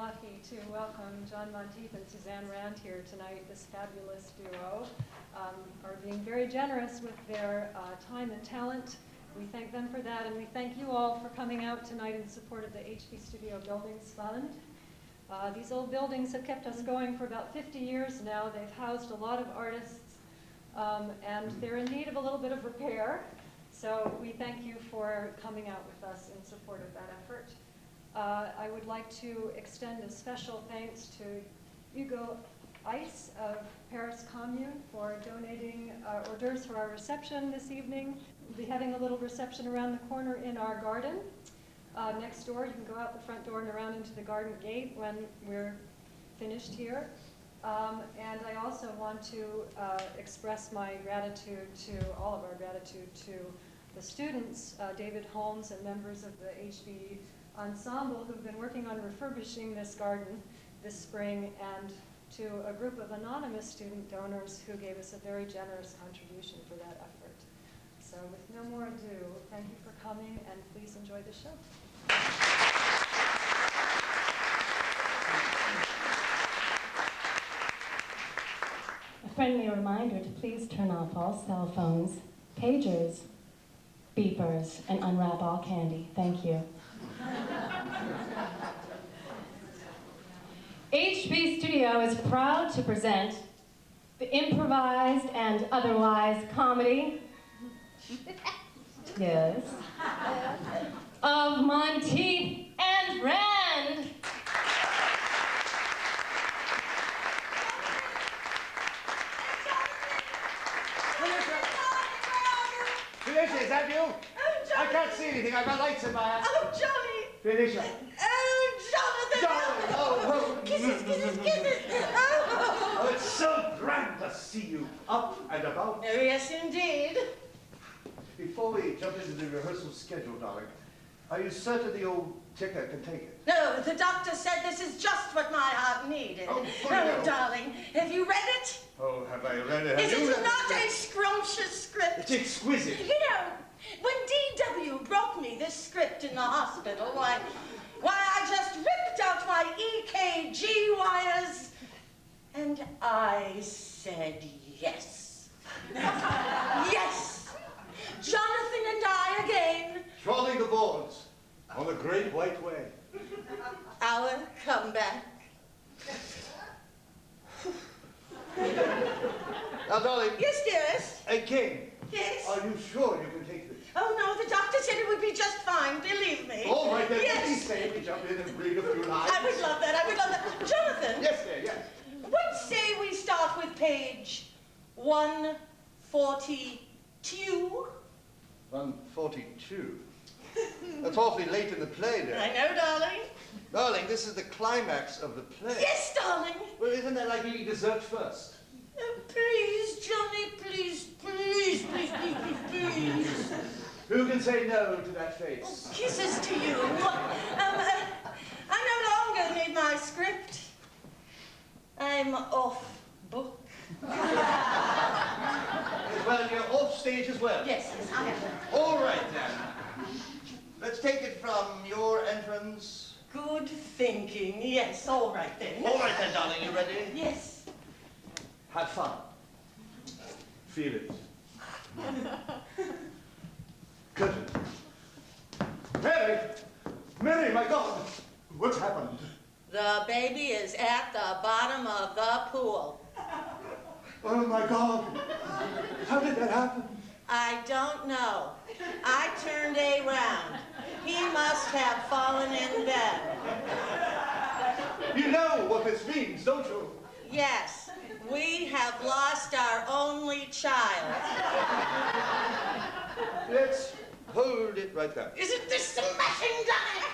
lucky to welcome John Monteith and Suzanne Rand here tonight. This fabulous duo are being very generous with their time and talent. We thank them for that, and we thank you all for coming out tonight in support of the HB Studio Buildings Fund. These old buildings have kept us going for about 50 years now. They've housed a lot of artists, and they're in need of a little bit of repair. So we thank you for coming out with us in support of that effort. I would like to extend a special thanks to Hugo Ice of Paris Commune for donating hors d'oeuvres for our reception this evening. We'll be having a little reception around the corner in our garden. Next door, you can go out the front door and around into the garden gate when we're finished here. And I also want to express my gratitude to, all of our gratitude to the students, David Holmes and members of the HB Ensemble who've been working on refurbishing this garden this spring, and to a group of anonymous student donors who gave us a very generous contribution for that effort. So with no more ado, thank you for coming, and please enjoy the show. A friendly reminder to please turn off all cell phones, pagers, beepers, and unwrap all candy. Thank you. HB Studio is proud to present the improvised and otherwise comedy, yes, of Monteith and Rand. Felicia, is that you? Oh, Johnny! I can't see anything. I've got lights in my eyes. Oh, Johnny! Felicia. Oh, Jonathan! Johnny! Oh. Kisses, kisses, kisses! Oh. Oh, it's so grand to see you up and about. Oh, yes, indeed. Before we jump into the rehearsal schedule, darling, are you certain the old ticker can take it? No, the doctor said this is just what my heart needed. Oh, darling, have you read it? Oh, have I read it? Is it not a scrumptious script? It's exquisite. You know, when D.W. brought me this script in the hospital, why, I just ripped out my EKG wires, and I said yes. Yes! Jonathan and I again. Trolling the boards on the Great White Way. Our comeback. Now, darling. Yes, dearest. Again. Yes. Are you sure you can take this? Oh, no, the doctor said it would be just fine, believe me. All right, then. Yes. Please say we jump in and read a few lines. I would love that, I would love that. Jonathan. Yes, dear, yes. What say we start with page 142? 142. That's awfully late in the play, dear. I know, darling. Darling, this is the climax of the play. Yes, darling. Well, isn't that like eating dessert first? Oh, please, Johnny, please, please, please, please, please, please. Who can say no to that face? Oh, kisses to you. I no longer need my script. I'm off book. Well, you're off stage as well. Yes, yes, I am. All right, then. Let's take it from your entrance. Good thinking. Yes, all right then. All right, then, darling. You ready? Yes. Have fun. Feel it. Curtain. Mary! Mary, my God! What's happened? The baby is at the bottom of the pool. Oh, my God. How did that happen? I don't know. I turned around. He must have fallen in bed. You know what this means, don't you? Yes, we have lost our only child. Let's hold it right there. Isn't this smashing, Johnny?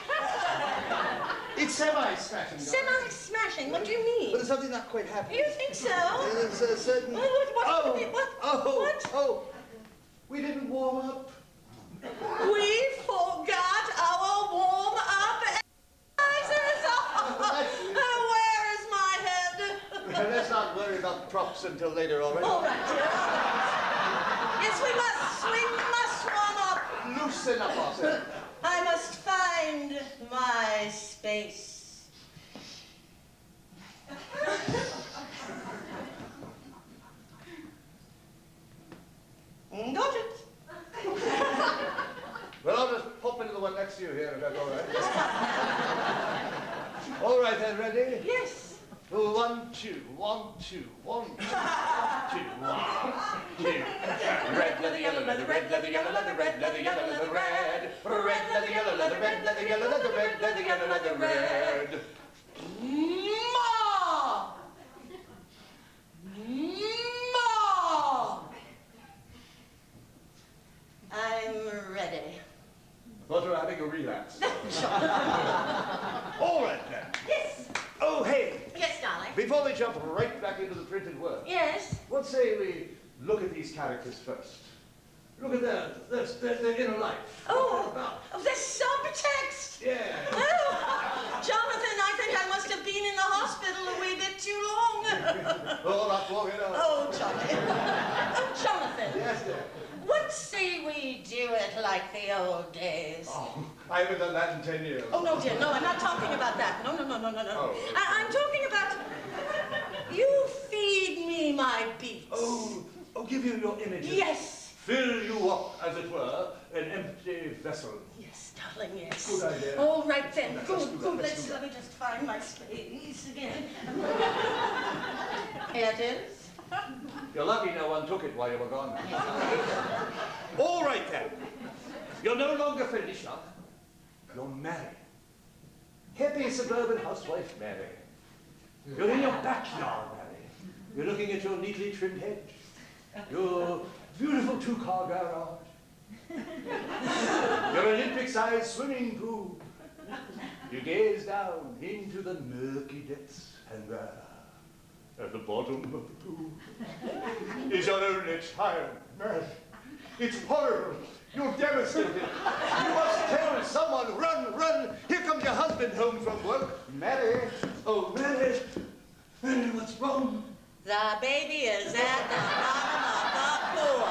It's semi-smashing. Semi-smashing? What do you mean? But there's something not quite happening. You think so? There's a certain... What? We didn't warm up. We forgot our warm-up exercises. Where is my head? Let's not worry about props until later, all right? All right, dear. Yes, we must warm up. Loosen up ourselves. I must find my space. I ready? Yes. 1, 2, 1, 2, 1, 2, 1, 2, 1, 2. Red leather, yellow leather, red leather, yellow leather, red leather, yellow leather, red. Red leather, yellow leather, red leather, yellow leather, red leather, yellow leather, red. Ma! Ma! I'm ready. Thought you were having a relapse. All right, then. Yes. Oh, hey, Yes, darling. before we jump right back into the printed word, Yes. what say we look at these characters first? Look at their inner life. Oh, the subtext. Yeah. Oh, Jonathan, I think I must have been in the hospital a wee bit too long. Oh, not long enough. Oh, Johnny. Oh, Jonathan. Yes, dear. What say we do it like the old days? Oh, I haven't done that in 10 years. Oh, no, dear, no, I'm not talking about that. No. Oh. I'm talking about you feed me my beats. Oh, give you your images. Yes. Fill you up, as it were, an empty vessel. Yes, darling, yes. Good idea. All right, then. Let's Good, do that, good. let's do Let me just find my space again. Here it is. You're lucky no one took it while you were gone. All right, then. You're no longer Felicia. You're Mary. Happy suburban housewife Mary. You're in your backyard, Mary. You're looking at your neatly trimmed hedge. Your beautiful two-car garage. Your Olympic-sized swimming pool. You gaze down into the murky depths, and there, at the bottom of the pool, is your only child, Mary. It's horrible. You're devastated. You must tell someone, run, run. Here comes your husband home from work. Mary. Oh, Mary. Mary, what's wrong? The baby is at the bottom of the pool.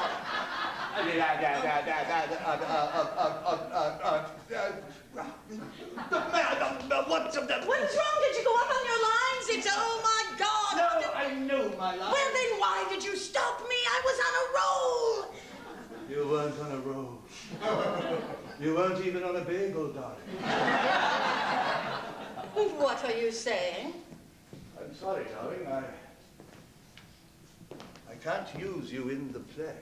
What's of that? What's wrong? Did you go up on your lines? It's, oh my God. No, I know my line. Well, then why did you stop me? I was on a roll. You weren't on a roll. You weren't even on a bagel, darling. What are you saying? I'm sorry, darling. I can't use you in the play.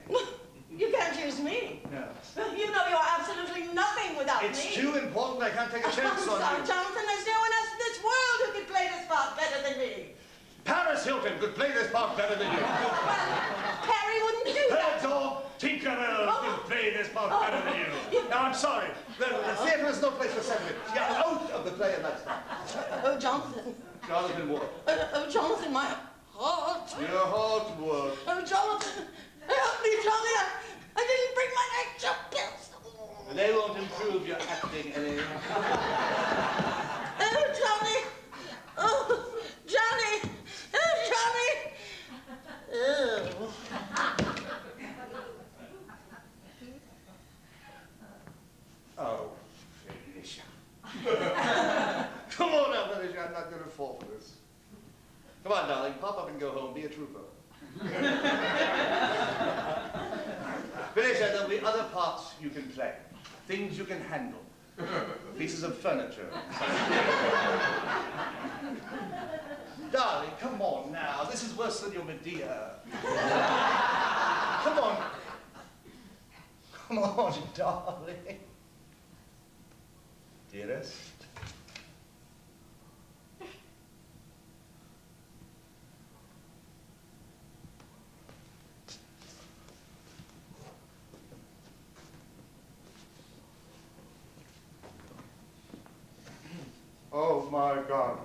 You can't use me. No. You know you're absolutely nothing without It's me. too important. I can't take a chance on sorry, you. Jonathan, there's no one else in this world who could play this part better than me. Paris Hilton could play this part better than you. Well, Perry wouldn't do that. Herzog Tinkerbell could play this part better than you. No, I'm sorry. The theatre is no place for sentiment. You're out of the play, and that's that. Oh, Jonathan. Jonathan what? Oh, Jonathan, my heart. Your heart what? Oh, Jonathan, help me, Johnny. I didn't bring my extra pills. They won't improve your acting any. Oh, Johnny. Oh, Johnny. Oh, Johnny. Oh. Oh, Felicia. Come on now, Felicia. I'm not going to fall for this. Come on, darling. Pop up and go home. Be a trooper. Felicia, there'll be other parts you can play. Things you can handle. Pieces of furniture. Darling, come on now. This is worse than your Medea. Come on. Come on, darling. Dearest. Oh my God,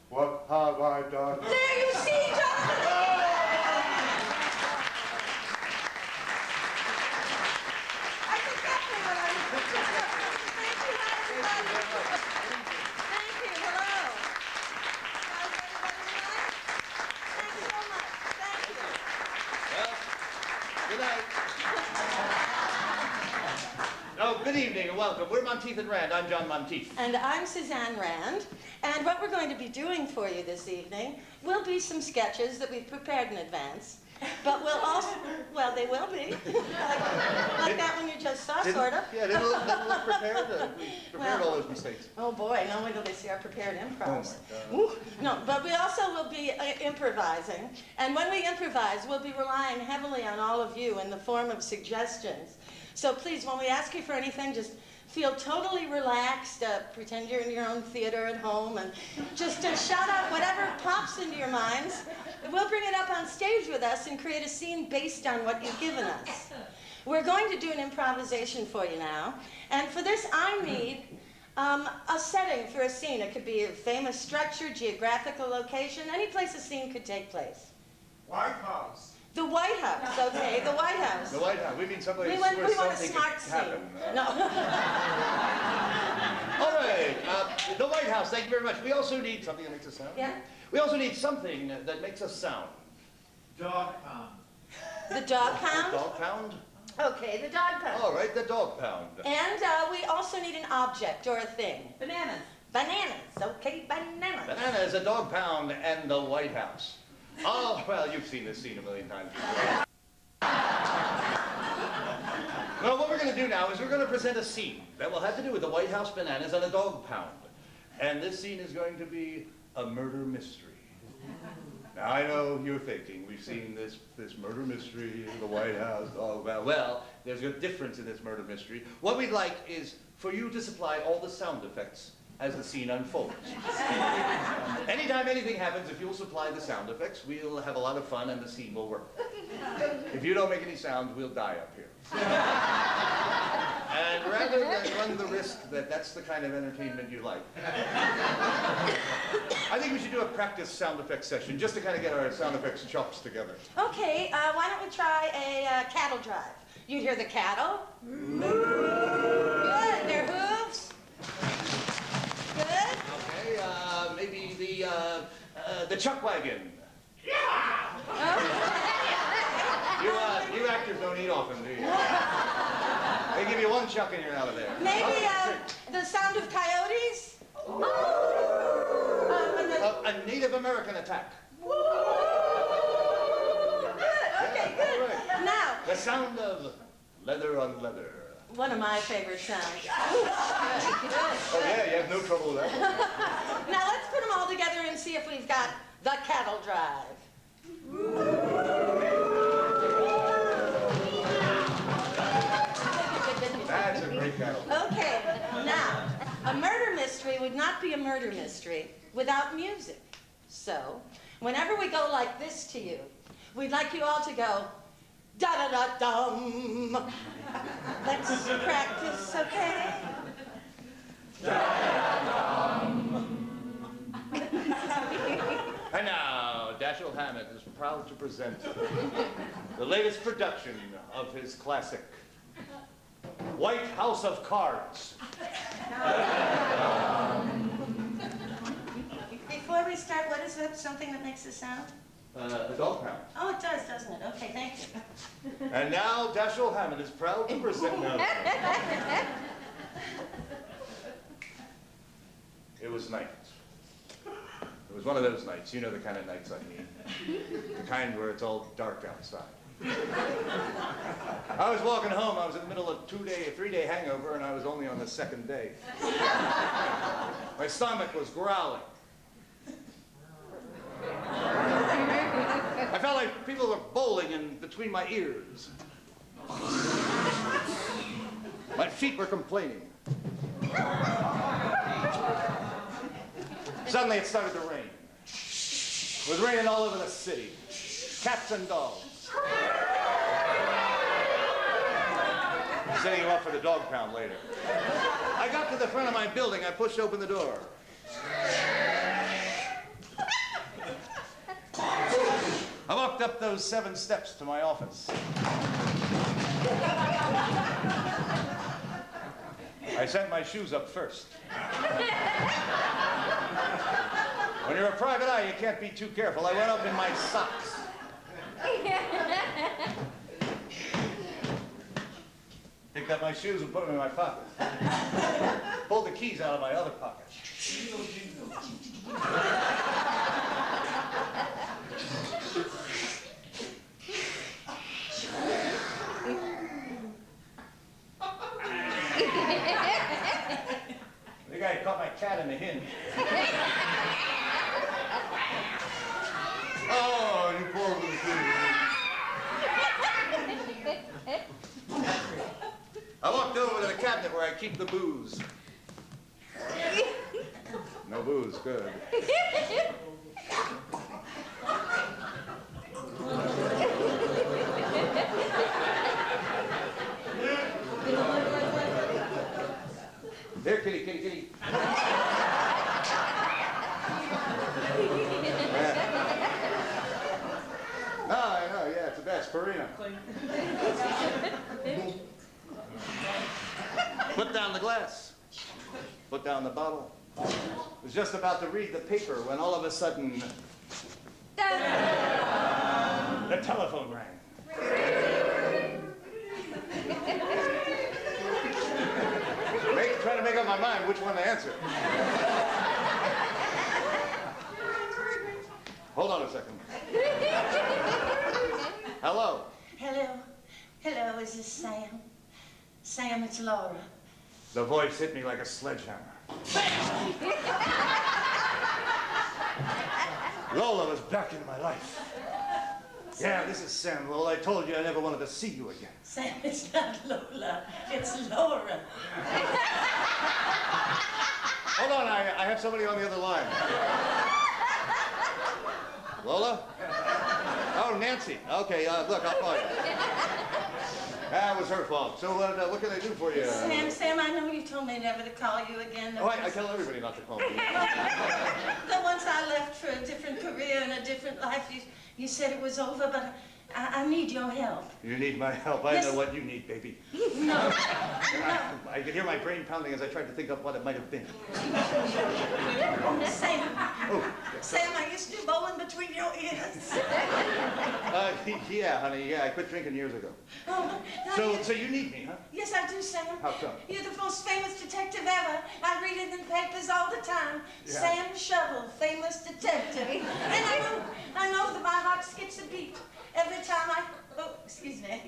what have I done? There you see, Jonathan. That's exactly what I was Thank you, everybody. Thank you. Hello. How's everybody tonight? Thank you so much. Thank you. Well, good night. Oh, good evening and welcome. We're Monteith and Rand. I'm John Monteith. And I'm Suzanne Rand, and what we're going to be doing for you this evening will be some sketches that we've prepared in advance, but we'll also, well, they will be, like that one you just saw, sort of. Yeah, didn't look prepared. We prepared all those mistakes. Oh boy, no wait till they see our prepared improvs. Oh my God. No, but we also will be improvising. And when we improvise, we'll be relying heavily on all of you in the form of suggestions. So please, when we ask you for anything, just feel totally relaxed, pretend you're in your own theater at home, and just shout out whatever pops into your minds. We'll bring it up on stage with us and create a scene based on what you've given us. We're going to do an improvisation for you now, and for this I need a setting for a scene. It could be a famous structure, geographical location, any place a scene could take place. White House. The White House, okay, the White House. The White House. We mean someplace We where want a something smart could scene. happen. No. All right, the White House. Thank you very much. We also need something that makes us sound. Yeah? We also need something that makes us sound. Dog pound. The dog The pound? dog pound. Okay, the dog pound. All right, the dog pound. And we also need an object or a thing. Bananas. Bananas, okay, bananas. Banana is a dog pound and the White House. Oh, well, you've seen this scene a million times before. Well, what we're going to do now is we're going to present a scene that will have to do with the White House, bananas, and a dog pound. And this scene is going to be a murder mystery. Now, I know you're thinking, we've seen this murder mystery, the White House, dog pound. Well, there's a difference in this murder mystery. What we'd like is for you to supply all the sound effects as the scene unfolds. Anytime anything happens, if you'll supply the sound effects, we'll have a lot of fun and the scene will work. If you don't make any sounds, we'll die up here. And rather than run the risk that that's the kind of entertainment you like, I think we should do a practice sound effects session just to kind of get our sound effects chops together. Okay, why don't we try a cattle drive? You hear the cattle? Good, their hooves? Good. Okay, maybe the chuck wagon. You actors don't eat often, do you? They give you one chuck and you're out of there. Maybe the sound of coyotes? A Native American attack. Okay, good. All right. Now, The sound of leather on leather. one of my favorite sounds. Good, good. Oh yeah, you have no trouble with that. Now let's put them all together and see if we've got the cattle drive. That's a great cattle. Okay, now, a murder mystery would not be a murder mystery without music. So, whenever we go like this to you, we'd like you all to go da-da-da-dum. Let's practice, okay? And now, Dashiell Hammett is proud to present the latest production of his classic, White House of Cards. Before we start, what is that, something that makes a sound? The dog pound. Oh, it does, doesn't it? Okay, thank you. And now, Dashiell Hammett is proud to present It was night. It was one of those nights, you know the kind of nights I mean. The kind where it's all dark outside. I was walking home, I was in the middle of a 3-day hangover, and I was only on the second day. My stomach was growling. I felt like people were bowling in between my ears. My feet were complaining. Suddenly it started to rain. It was raining all over the city. Cats and dogs. Setting him up for the dog pound later. I got to the front of my building. I pushed open the door. I walked up those 7 steps to my office. I sent my shoes up first. When you're a private eye, you can't be too careful. I went up in my socks. Picked up my shoes and put them in my pocket. Pulled the keys out of my other pocket. cat in a hinge. Oh, you poor little thing. I walked over to the cabinet where I keep the booze. No booze, good. There, kitty, kitty, kitty. No, I know, yeah, it's the best. Farina. Put down the glass. Put down the bottle. Was just about to read the paper when all of a sudden the telephone rang. Trying to make up my mind which one to answer. Hold on a second. Hello. Hello. Hello, is this Sam? Sam, it's Laura. The voice hit me like a sledgehammer. Lola was back in my life. Yeah, this is Sam. Well, I told you I never wanted to see you again. Sam, it's not Lola. It's Laura. Hold on, I have somebody on the other line. Lola? Oh, Nancy. Okay, look, I'll call you. That was her fault. So what can I do for you? Sam, I know you told me never to call you again. Oh, I tell everybody not to call me. But once I left for a different career and a different life, you said it was over, but I need your help. You need my help. I Yes. know what you need, baby. No. I could hear my brain pounding as I tried to think of what it might have been. Sam. Oh. Sam, I used to do bowling between your ears. Yeah, honey, yeah, I quit drinking years ago. Oh, now So you need me, huh? Yes, I do, Sam. How come? You're the most famous detective ever. I read it in the papers all the time. Yeah. Sam Shovel, famous detective. And I know that my heart skips a beat every time I... Oh, excuse me.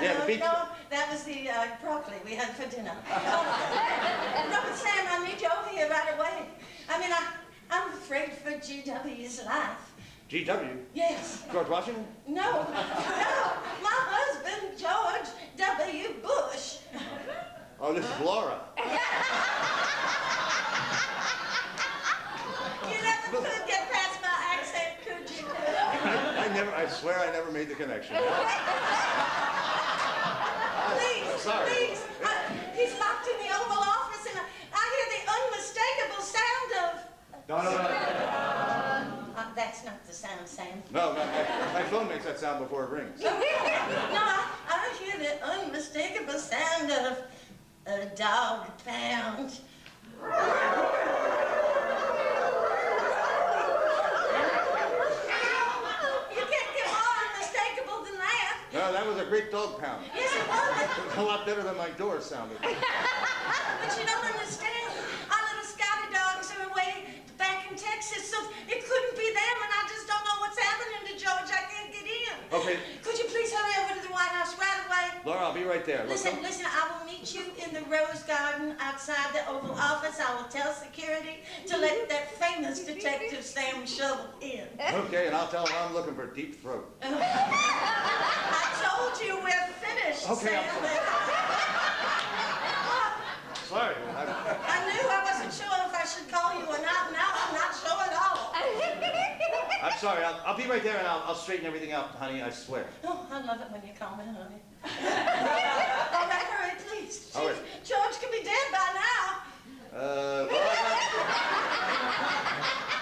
Yeah, the beat. No, that was the broccoli we had for dinner. No, but Sam, I need you over here right away. I mean, I'm afraid for GW's life. GW? Yes. George Washington? No, my husband, George W. Bush. Oh, this is Laura. You never could get past my accent, could you? I swear I never made the connection. Please, Sorry. please. He's locked in the Oval Office, and I hear the unmistakable sound of... No. That's not the sound, Sam. No, my phone makes that sound before it rings. No, I hear the unmistakable sound of a dog pound. You can't get more unmistakable than that. No, that was a great dog pound. Yes, it was. It was a lot better than my door sounded. But you don't understand. Our little Scotty dogs are away back in Texas, so it couldn't be them, and I just don't know what's happening to George. I can't get in. Okay. Could you please hurry over to the White House right away? Laura, I'll be right there. Look, Listen, I will meet you in the Rose Garden outside the Oval Office. I will tell security to let that famous detective Sam Shovel in. Okay, and I'll tell him I'm looking for Deep Throat. I told you we're finished, Okay, Sam. Sorry. I knew I wasn't sure if I should call you or not. Now I'm not sure at all. I'm sorry. I'll be right there, and I'll straighten everything out, honey. I swear. Oh, I love it when you call me honey. All right, hurry, please. All right. George could be dead by now. Well,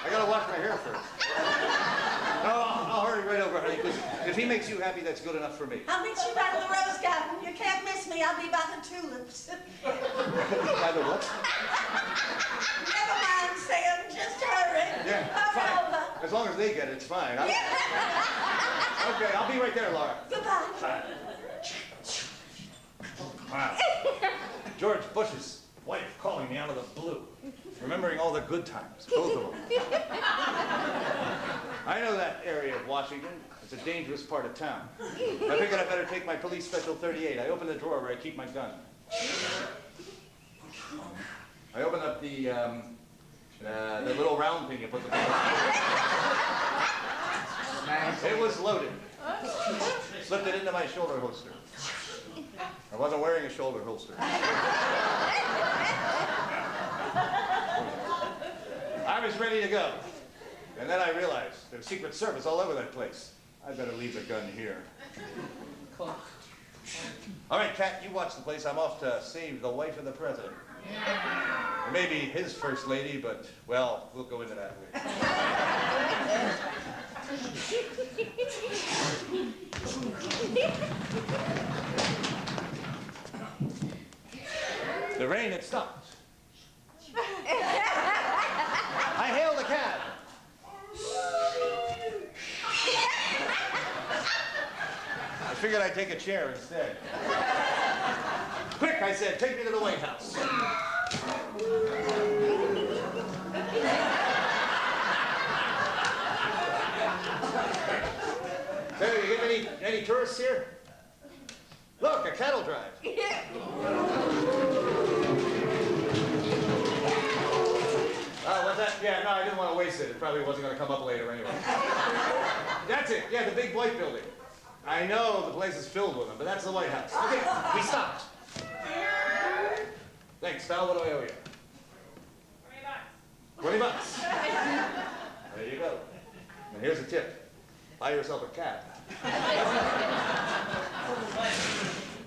I gotta wash my hair first. No, I'll hurry right over, honey, because if he makes you happy, that's good enough for me. I'll meet you by the Rose Garden. You can't miss me. I'll be by the tulips. By the what? Never mind, Sam. Just hurry. Yeah, Hurry fine. over. As long as they get it, it's fine. Okay, I'll be right there, Laura. Goodbye. Wow. George Bush's wife calling me out of the blue. Remembering all the good times, both of them. I know that area of Washington. It's a dangerous part of town. I figured I better take my police special 38. I opened the drawer where I keep my gun. I opened up the little round thing you put the gun in. It was loaded. Slipped it into my shoulder holster. I wasn't wearing a shoulder holster. I was ready to go. And then I realized there's Secret Service all over that place. I better leave the gun here. All right, Kat, you watch the place. I'm off to save the wife of the president. Maybe his first lady, but, well, we'll go into that later. The rain had stopped. I hailed a cab. I figured I'd take a chair instead. Quick, I said, take me to the White House. So, you get any tourists here? Look, a cattle drive. What's that? Yeah, no, I didn't want to waste it. It probably wasn't going to come up later anyway. That's it. Yeah, the big white building. I know the place is filled with them, but that's the White House. Okay, we stopped. Thanks, pal. What do I owe you? $20. $20. There you go. And here's a tip. Buy yourself a cab.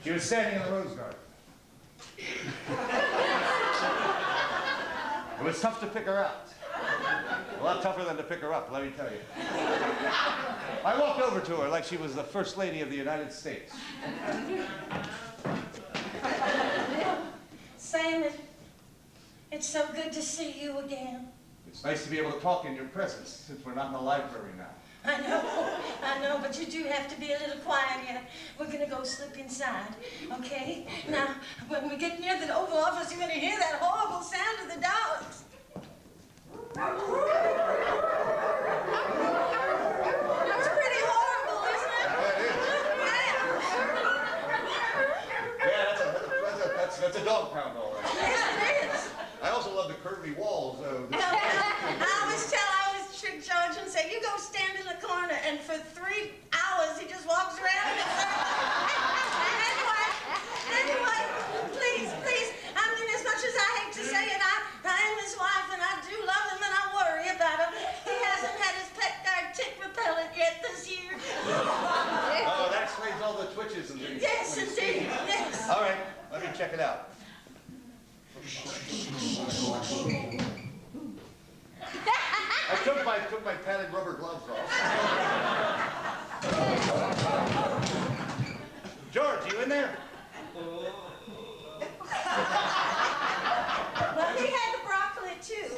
She was standing in the rose garden. It was tough to pick her out. A lot tougher than to pick her up, let me tell you. I walked over to her like she was the First Lady of the United States. Simon, it's so good to see you again. It's nice to be able to talk in your presence, since we're not in the library now. I know, but you do have to be a little quiet yet. We're gonna go slip inside, okay? Now, when we get near the Oval Office, you're gonna hear that horrible sound of the dogs. It's pretty horrible, isn't it? Yeah, that's a dog pound, all right. Yes, it is. I also love the curvy walls, though. I always trick George and say, you go stand in the corner, and for 3 hours he just walks around in a circle. Anyway, please, I mean, as much as I hate to say it, I am his wife, and I do love him, and I worry about him. He hasn't had his pet guard tick repellent yet this year. Oh, that explains all the twitches and things. Yes, indeed, yes. All right, let me check it out. I took my padded rubber gloves off. George, you in there? Well, he had the broccoli, too.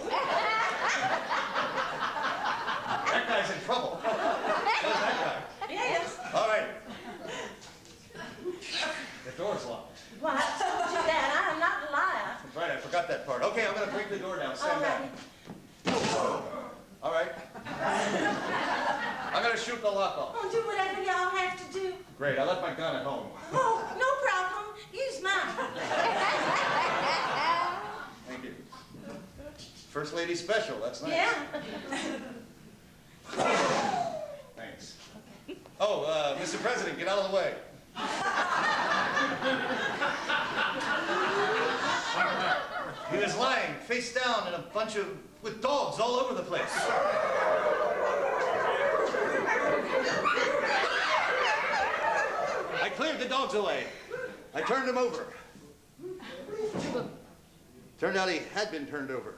That guy's in trouble. Who's that guy? Yes. All right. The door's locked. Well, I told you that. I am not a liar. That's right, I forgot that part. Okay, I'm going to break the door down. Stand back. All right. I'm going to shoot the lock off. Oh, do whatever y'all have to do. Great, I left my gun at home. Oh, no problem. Use mine. Thank you. First Lady special, that's nice. Yeah. Thanks. Oh, Mr. President, get out of the way. He was lying face down in a bunch with dogs all over the place. I cleared the dogs away. I turned him over. Turned out he had been turned over.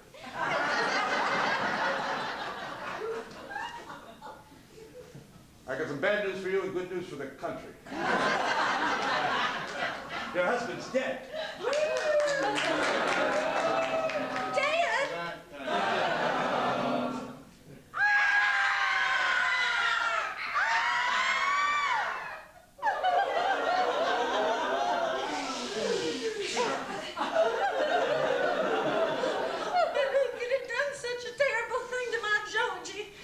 I got some bad news for you and good news for the country. Your husband's dead. Dad!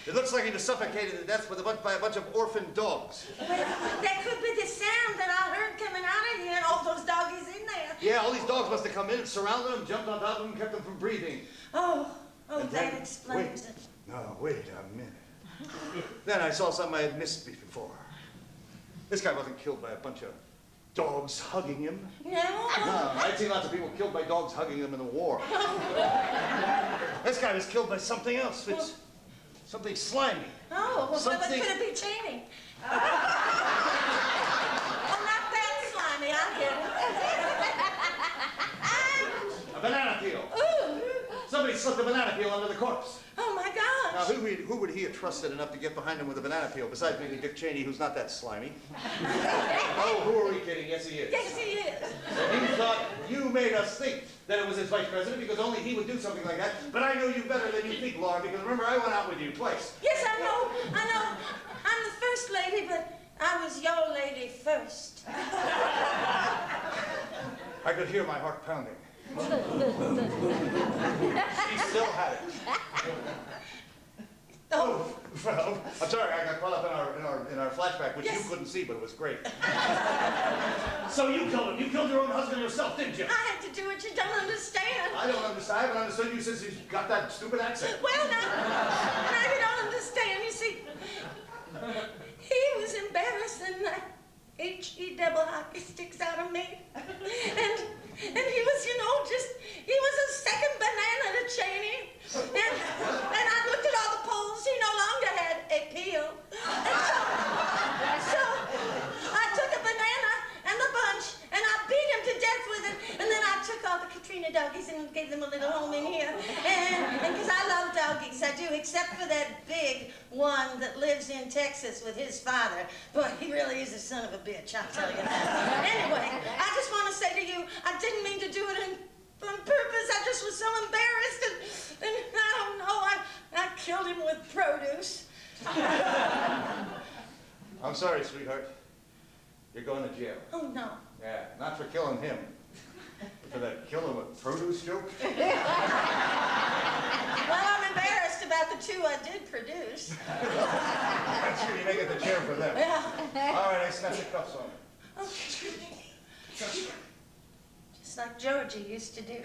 It looks like he was suffocated to death by a bunch of orphan dogs. That could be the sound that I heard coming out of here and all those doggies in there. Yeah, all these dogs must have come in and surrounded him, jumped on top of him, and kept him from breathing. Oh, And that then- explains it. No, wait a minute. Then I saw something I had missed before. This guy wasn't killed by a bunch of dogs hugging him. No? No, I'd seen lots of people killed by dogs hugging them in the war. This guy was killed by something else. It's something slimy. Oh, well, Something- could it be Cheney? Oh, not that slimy, I get it. A banana peel. Ooh, Somebody slipped a banana peel under the corpse. oh my Now, gosh. who would he have trusted enough to get behind him with a banana peel, besides maybe Dick Cheney, who's not that slimy? Oh, who are we kidding? Yes, he is. Yes, he is. And he thought you made us think that it was his vice president because only he would do something like that. But I know you better than you think, Laura, because remember, I went out with you twice. Yes, I know. I'm the first lady, but I was your lady first. I could hear my heart pounding. She still had it. Oh, Well, I'm sorry, I got caught up in our flashback, which Yes. you couldn't see, but it was great. So you killed him. You killed your own husband yourself, didn't you? I had to do what you don't understand. I don't understand. I haven't understood you since you got that stupid accent. Well, now you don't understand. You see, he was embarrassed and that H-E double hockey sticks out of me. And he was, he was a second banana to Cheney. And I looked at all the polls. He no longer had a peel. And so I took a banana and the bunch and I beat him to death with it. And then I took all the Katrina doggies and gave them a little home in here. And because I love doggies, I do, except for that big one that lives in Texas with his father. But he really is a son of a bitch, I'll tell you that. Anyway, I just want to say to you, I didn't mean to do it on purpose. I just was so embarrassed. And I don't know, I killed him with produce. I'm sorry, sweetheart. You're going to jail. Oh, no. Yeah, not for killing him. But for that kill him with produce joke. Well, I'm embarrassed about the two I did produce. That's true. You may get the chair for them. Yeah. All right, I snap the cuffs on. Oh, just like Georgie used to do. You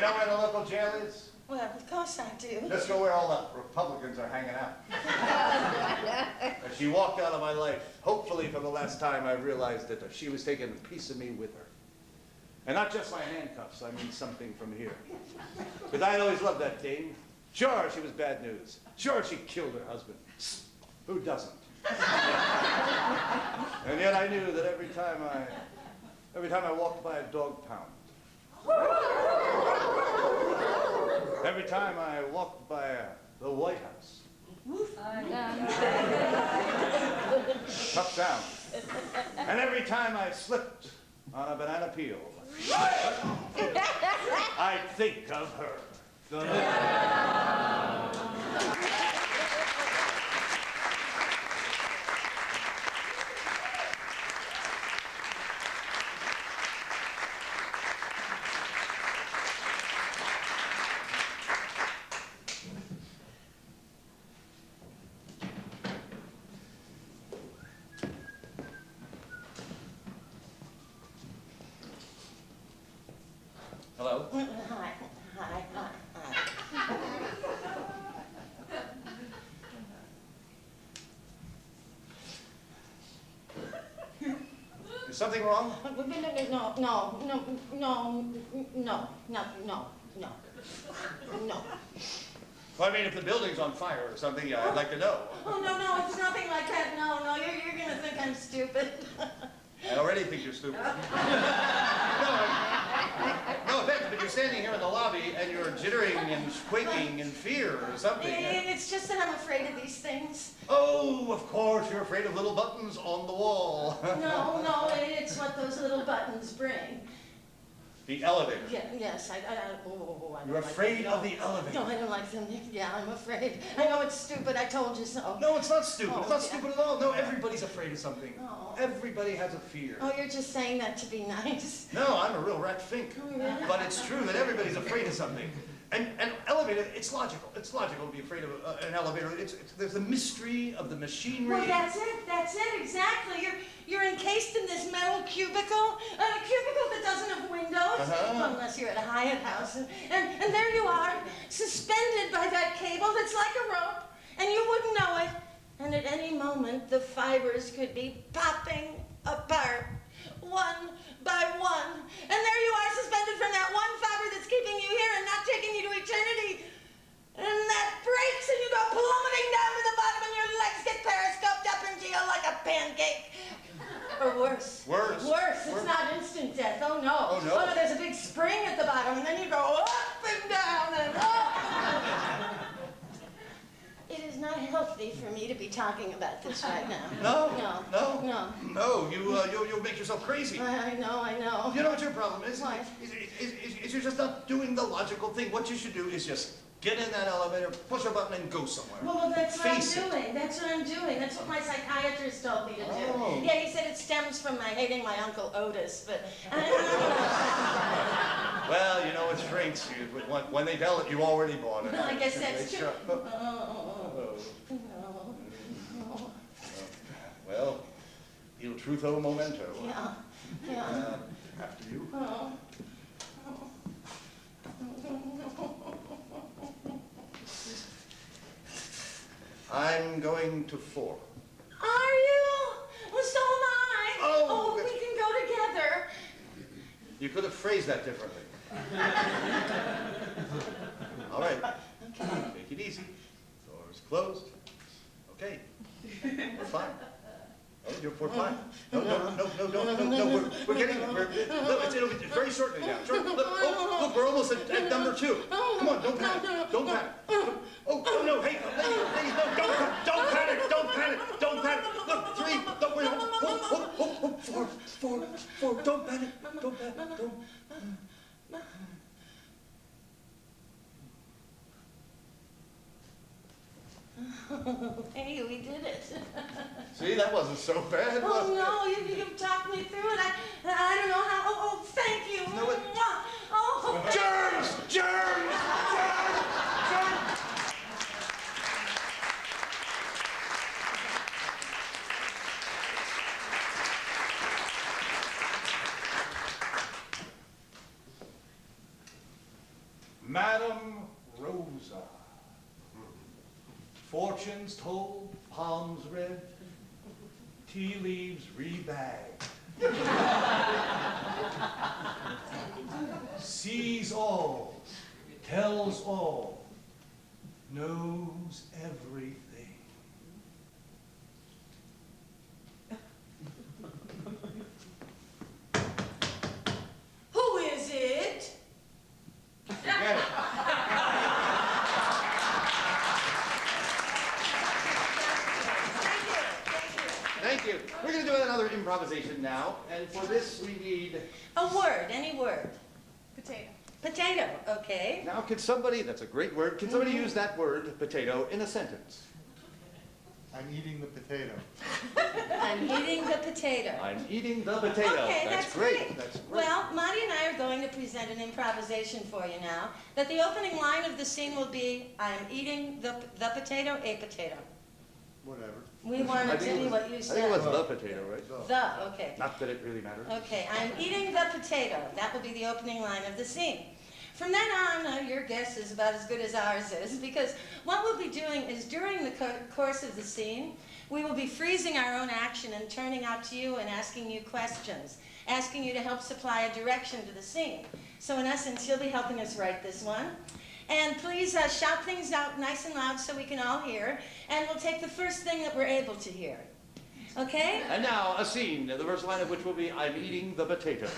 know where the local jail is? Well, of course I do. Just go where all the Republicans are hanging out. As she walked out of my life, hopefully for the last time, I realized that she was taking a piece of me with her. And not just my handcuffs, I mean something from here. Because I'd always loved that dame. Sure, she was bad news. Sure, she killed her husband. Who doesn't? And yet I knew that every time I walked by a dog pound, every time I walked by the White House, tough down, and every time I slipped on a banana peel, I think of her. Hello? Hi. Is something wrong? No. Well, I mean, if the building's on fire or something, yeah, I'd like to know. Oh, no, it's nothing like that. No, you're gonna think I'm stupid. I already think you're stupid. No offense, but you're standing here in the lobby and you're jittering and quaking in fear or something. It's just that I'm afraid of these things. Oh, of course, you're afraid of little buttons on the wall. No, it's what those little buttons bring. The elevator. Yes, I don't You're like afraid them. of the elevator. No, I don't like them. Yeah, I'm afraid. I know it's stupid. I told you so. No, it's not stupid. Oh, It's not yeah. stupid at all. No, everybody's afraid of something. Oh. Everybody has a fear. Oh, you're just saying that to be nice. No, I'm a real rat fink. Oh, really? But it's true that everybody's afraid of something. And elevator, it's logical. It's logical to be afraid of an elevator. There's the mystery of the machinery. Well, that's it, exactly. You're encased in this metal cubicle, a cubicle that doesn't have windows, well, unless you're at a Hyatt house. And there you are, suspended by that cable that's like a rope, and you wouldn't know it. And at any moment, the fibers could be popping apart, one by one. And there you are, suspended from that one fiber that's keeping you here and not taking you to eternity. And that breaks and you go plummeting down to the bottom and your legs get periscoped up into you like a pancake. Or worse. Worse. Worse. It's not instant death. Oh, no. Oh, no. Oh, no, there's a big spring at the bottom and then you go up and down and up. It is not healthy for me to be talking about this right now. No, you'll make yourself crazy. I know. You know what your problem is? What? Is you're just not doing the logical thing. What you should do is just get in that elevator, push a button, and go somewhere. Well, that's what Face I'm it. doing. That's what I'm doing. That's what my psychiatrist told me to do. Oh. Yeah, he said it stems from my hating my Uncle Otis, but... Well, you know, it's drinks. When they tell it, you already bought it. I guess that's true. Well, il trutho momento. Yeah. After you. I'm going to 4. Are you? Well, so am I. Oh, We can go together. You could have phrased that differently. All right. Okay. Take it easy. Doors closed. Okay. We're fine. Oh, we're fine. No, we're getting there. It'll be very shortly now. Look, we're almost at number 2. Come on, don't panic. Don't panic. Oh, no, hey, ladies, no, don't panic. Look, 3, don't wait, 4, don't panic. Hey, we did it. See, that wasn't so bad, was it? No, you've talked me through it. I don't know how. Oh, thank you. No, it- Oh. Germs! Madame Rosa. Fortunes told, palms read, tea leaves rebagged. Sees all, tells all, knows everything. Who is it? Forget it. Thank you. We're going to do another improvisation now, and for this we need... A word, any word. Potato. Potato, okay. Now, could somebody, that's a great word, can somebody use that word, potato, in a sentence? I'm eating the potato. I'm eating the potato. I'm eating the potato. Okay, that's great. That's great. Well, Marty and I are going to present an improvisation for you now. That the opening line of the scene will be, I am eating the potato, a potato. Whatever. We want to tell you what you I think it was said. the potato, right? The, okay. Not that it really matters. Okay, I'm eating the potato. That will be the opening line of the scene. From then on, your guess is about as good as ours is, because what we'll be doing is during the course of the scene, we will be freezing our own action and turning out to you and asking you questions, asking you to help supply a direction to the scene. So in essence, you'll be helping us write this one. And please shout things out nice and loud so we can all hear, and we'll take the first thing that we're able to hear. Okay? And now, a scene, the first line of which will be, I'm eating the potato.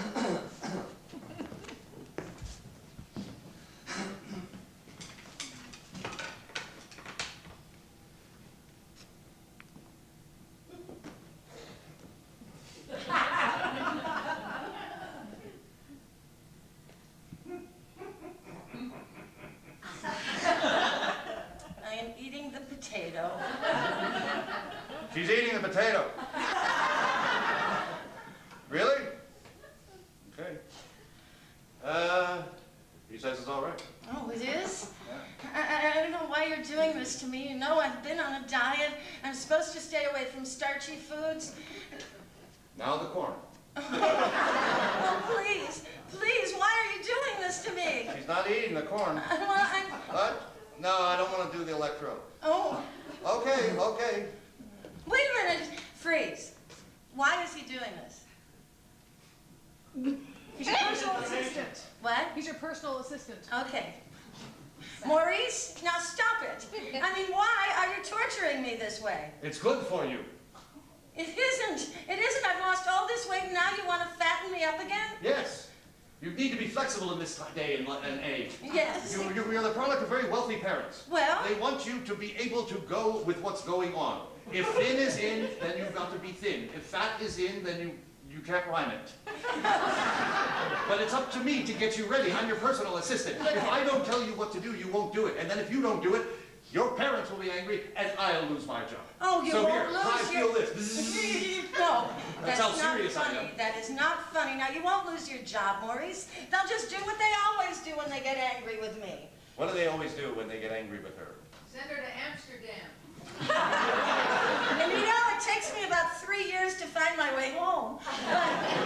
I am eating the potato. She's eating the potato. Really? Okay. starchy foods. Now the corn. Oh, please, please, why are you doing this to me? She's not eating the corn. Well, What? No, I don't want to do the electro. oh, Okay, okay. wait a minute, freeze. Why is he doing this? He's your personal assistant. What? He's your personal assistant. Okay. Maurice, now stop it. I mean, why are you torturing me this way? It's good for you. It isn't. It isn't. I've lost all this weight and now you want to fatten me up again? Yes. You need to be flexible in this day and age. Yes. You're the product of very wealthy parents. Well? They want you to be able to go with what's going on. If thin is in, then you've got to be thin. If fat is in, then you can't rhyme it. But it's up to me to get you ready. I'm your personal assistant. If I don't tell you what to do, you won't do it. And then if you don't do it, your parents will be angry and I'll lose my job. Oh, you so won't here, lose try your... feel this. No, That's how serious I funny. am. That is not funny. Now, you won't lose your job, Maurice. They'll just do what they always do when they get angry with me. What do they always do when they get angry with her? Send her to Amsterdam. And you know, it takes me about 3 years to find my way home.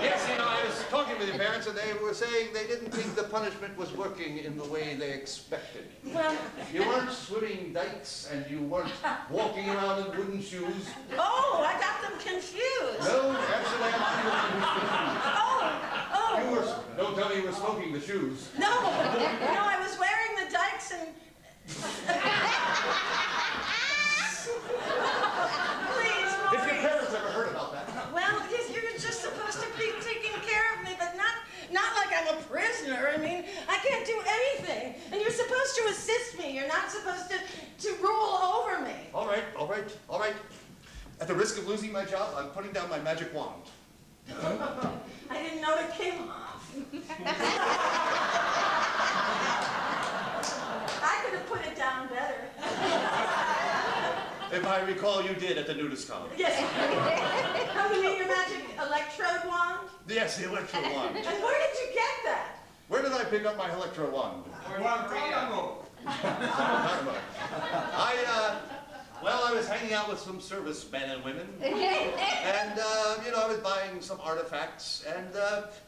Yes, I was talking with your parents and they were saying they didn't think the punishment was working in the way they expected. Well, You weren't swimming dikes and you weren't walking around in wooden shoes. oh, I got them confused. No, Amsterdam. Oh, You were, don't tell me you were smoking the shoes. no, I was wearing the dikes and... Please, If your Maurice. parents ever heard about that. Well, you're just supposed to be taking care of me, but not like I'm a prisoner. I mean, I can't do anything. And you're supposed to assist me. You're not supposed to rule over me. All right, all right, all right. At the risk of losing my job, I'm putting down my magic wand. I didn't know it came off. I could have put it down better. If I recall, you did at the nudist con. Yes. Oh, you mean your magic electrode wand? Yes, the electro wand. And where did you get that? Where did I pick up my electro wand? I was hanging out with some servicemen and women, and, I was buying some artifacts, and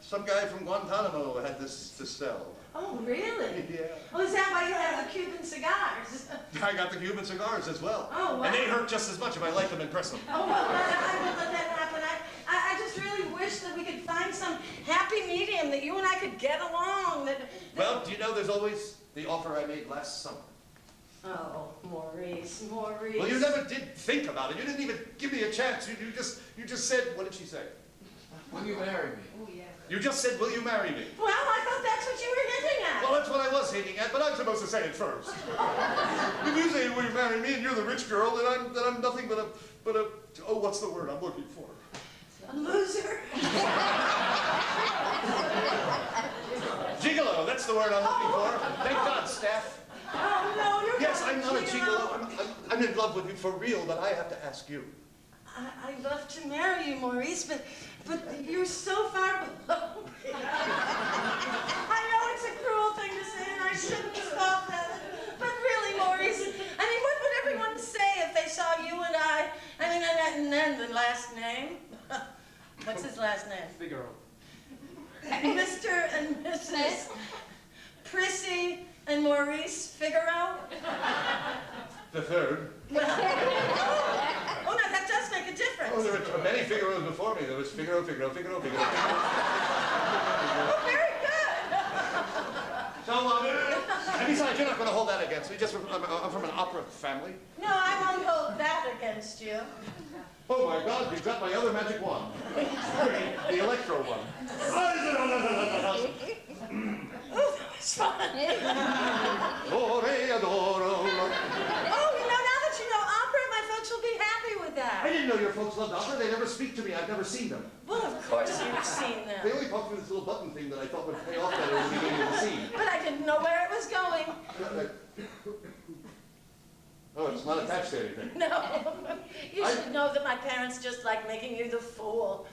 some guy from Guantanamo had this to sell. Oh, really? Yeah. Oh, is that why you have the Cuban cigars? I got the Cuban cigars as well. Oh, wow. And they hurt just as much if I like them and press them. Oh, well, I won't let that happen. I just really wish that we could find some happy medium, that you and I could get along, that... Well, do you know there's always the offer I made last summer? Oh, Maurice. Well, you never did think about it. You didn't even give me a chance. You just said, what did she say? Will you marry me? Oh, yeah. You just said, will you marry me? Well, I thought that's what you were hinting at. Well, that's what I was hinting at, but I'm supposed to say it first. If you say, will you marry me, and you're the rich girl, then I'm nothing but a, oh, what's the word I'm looking for? A loser. Gigolo, that's the word I'm looking for. Thank God, Steph. Oh, no, you're Yes, not I'm not a gigolo. gigolo. I'm in love with you for real, but I have to ask you. I'd love to marry you, Maurice, but you're so far below me. I know it's a cruel thing to say, and I shouldn't have thought that. But really, Maurice, I mean, what would everyone say if they saw you and I? I mean, and then the last name. What's his last name? Figaro. Mr. and Mrs. Prissy and Maurice Figaro? The third. Well, oh, no, that does make a difference. Oh, there were many Figaros before me. There was Figaro. Oh, very good. So, and besides, you're not going to hold that against me. I'm from an opera family. No, I won't hold that against you. Oh my God, you've got my other magic wand. The electro one. Oh, that was fun. Oh, Now that you know opera, my folks will be happy with I that. didn't know your folks loved opera. They never speak to me. I've never seen them. Well, of course you've seen They them. only talk through this little button thing that I thought would pay off better at the beginning of the scene. But I didn't know where it was going. Oh, it's not attached to anything. No. You should know that my parents just like making you the fool.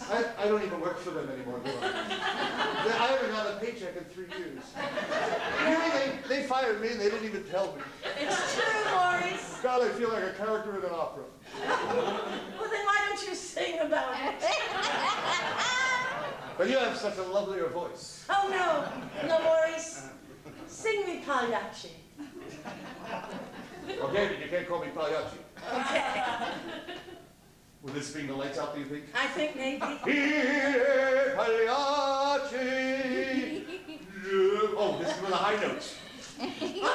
I don't even work for them anymore, do I? I haven't got a paycheck in 3 years. They fired me and they didn't even tell me. It's true, Maurice. God, I feel like a character in an opera. Well, then why don't you sing about it? But you have such a lovelier voice. Oh, no. No, Maurice. Sing me Pagliacci. Okay, but you can't call me Pagliacci. Okay. Will this bring the lights out, do you think? I think maybe. Here, Pagliacci! Oh, this is for the high notes. Thank you.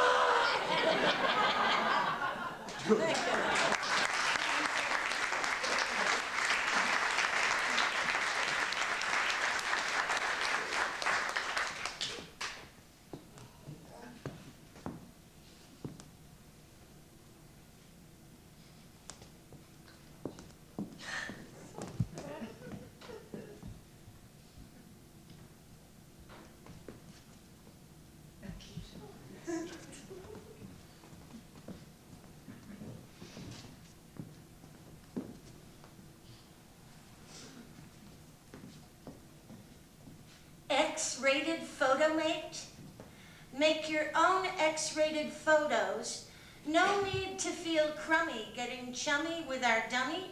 X-rated photomate? Make your own X-rated photos. No need to feel crummy getting chummy with our dummy.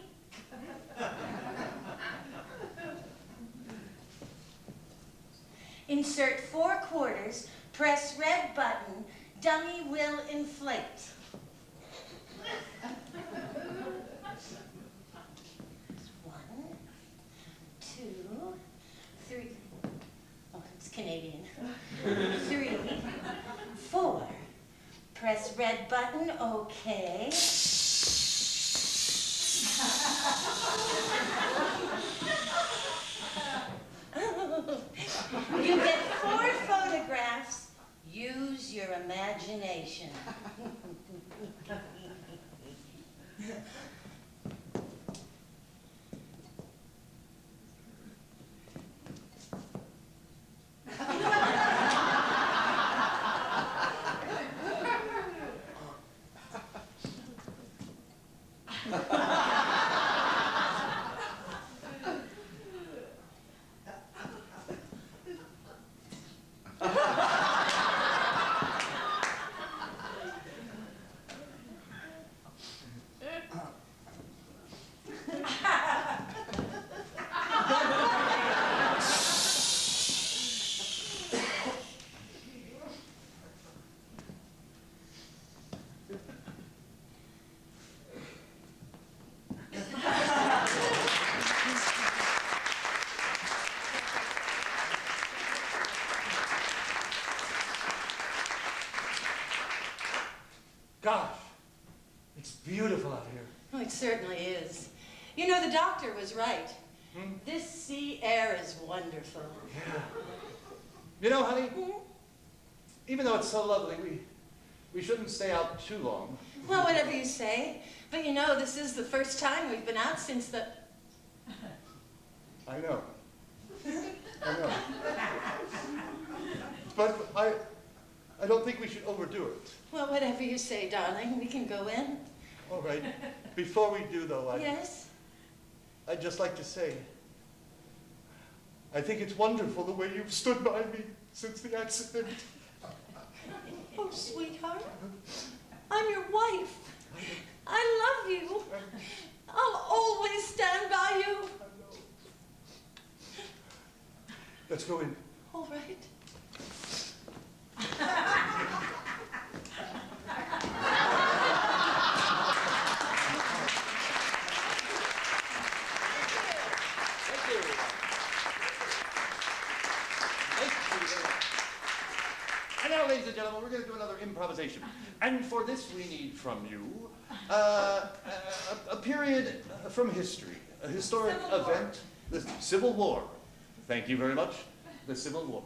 Insert 4 quarters, press red button, dummy will inflate. One, 2, 3. Oh, it's Canadian. 3, 4. Press red button, okay. You get 4 photographs. Use your imagination. Gosh, it's beautiful out here. Oh, it certainly is. You know, the doctor was right. This sea air is wonderful. Yeah. You know, honey, even though it's so lovely, we shouldn't stay out too long. Well, whatever you say. But you know, this is the first time we've been out since the... I know. I know. But I don't think we should overdo it. Well, whatever you say, darling. We can go in. All right. Before we do, though, Yes? I'd just like to say, I think it's wonderful the way you've stood by me since the accident. Oh, sweetheart. I'm your wife. I love you. I'll always stand by you. Let's go in. All right. And now, ladies and gentlemen, we're going to do another improvisation. And for this, we need from you a period from history, a historic event, the Civil War. Thank you very much. The Civil War.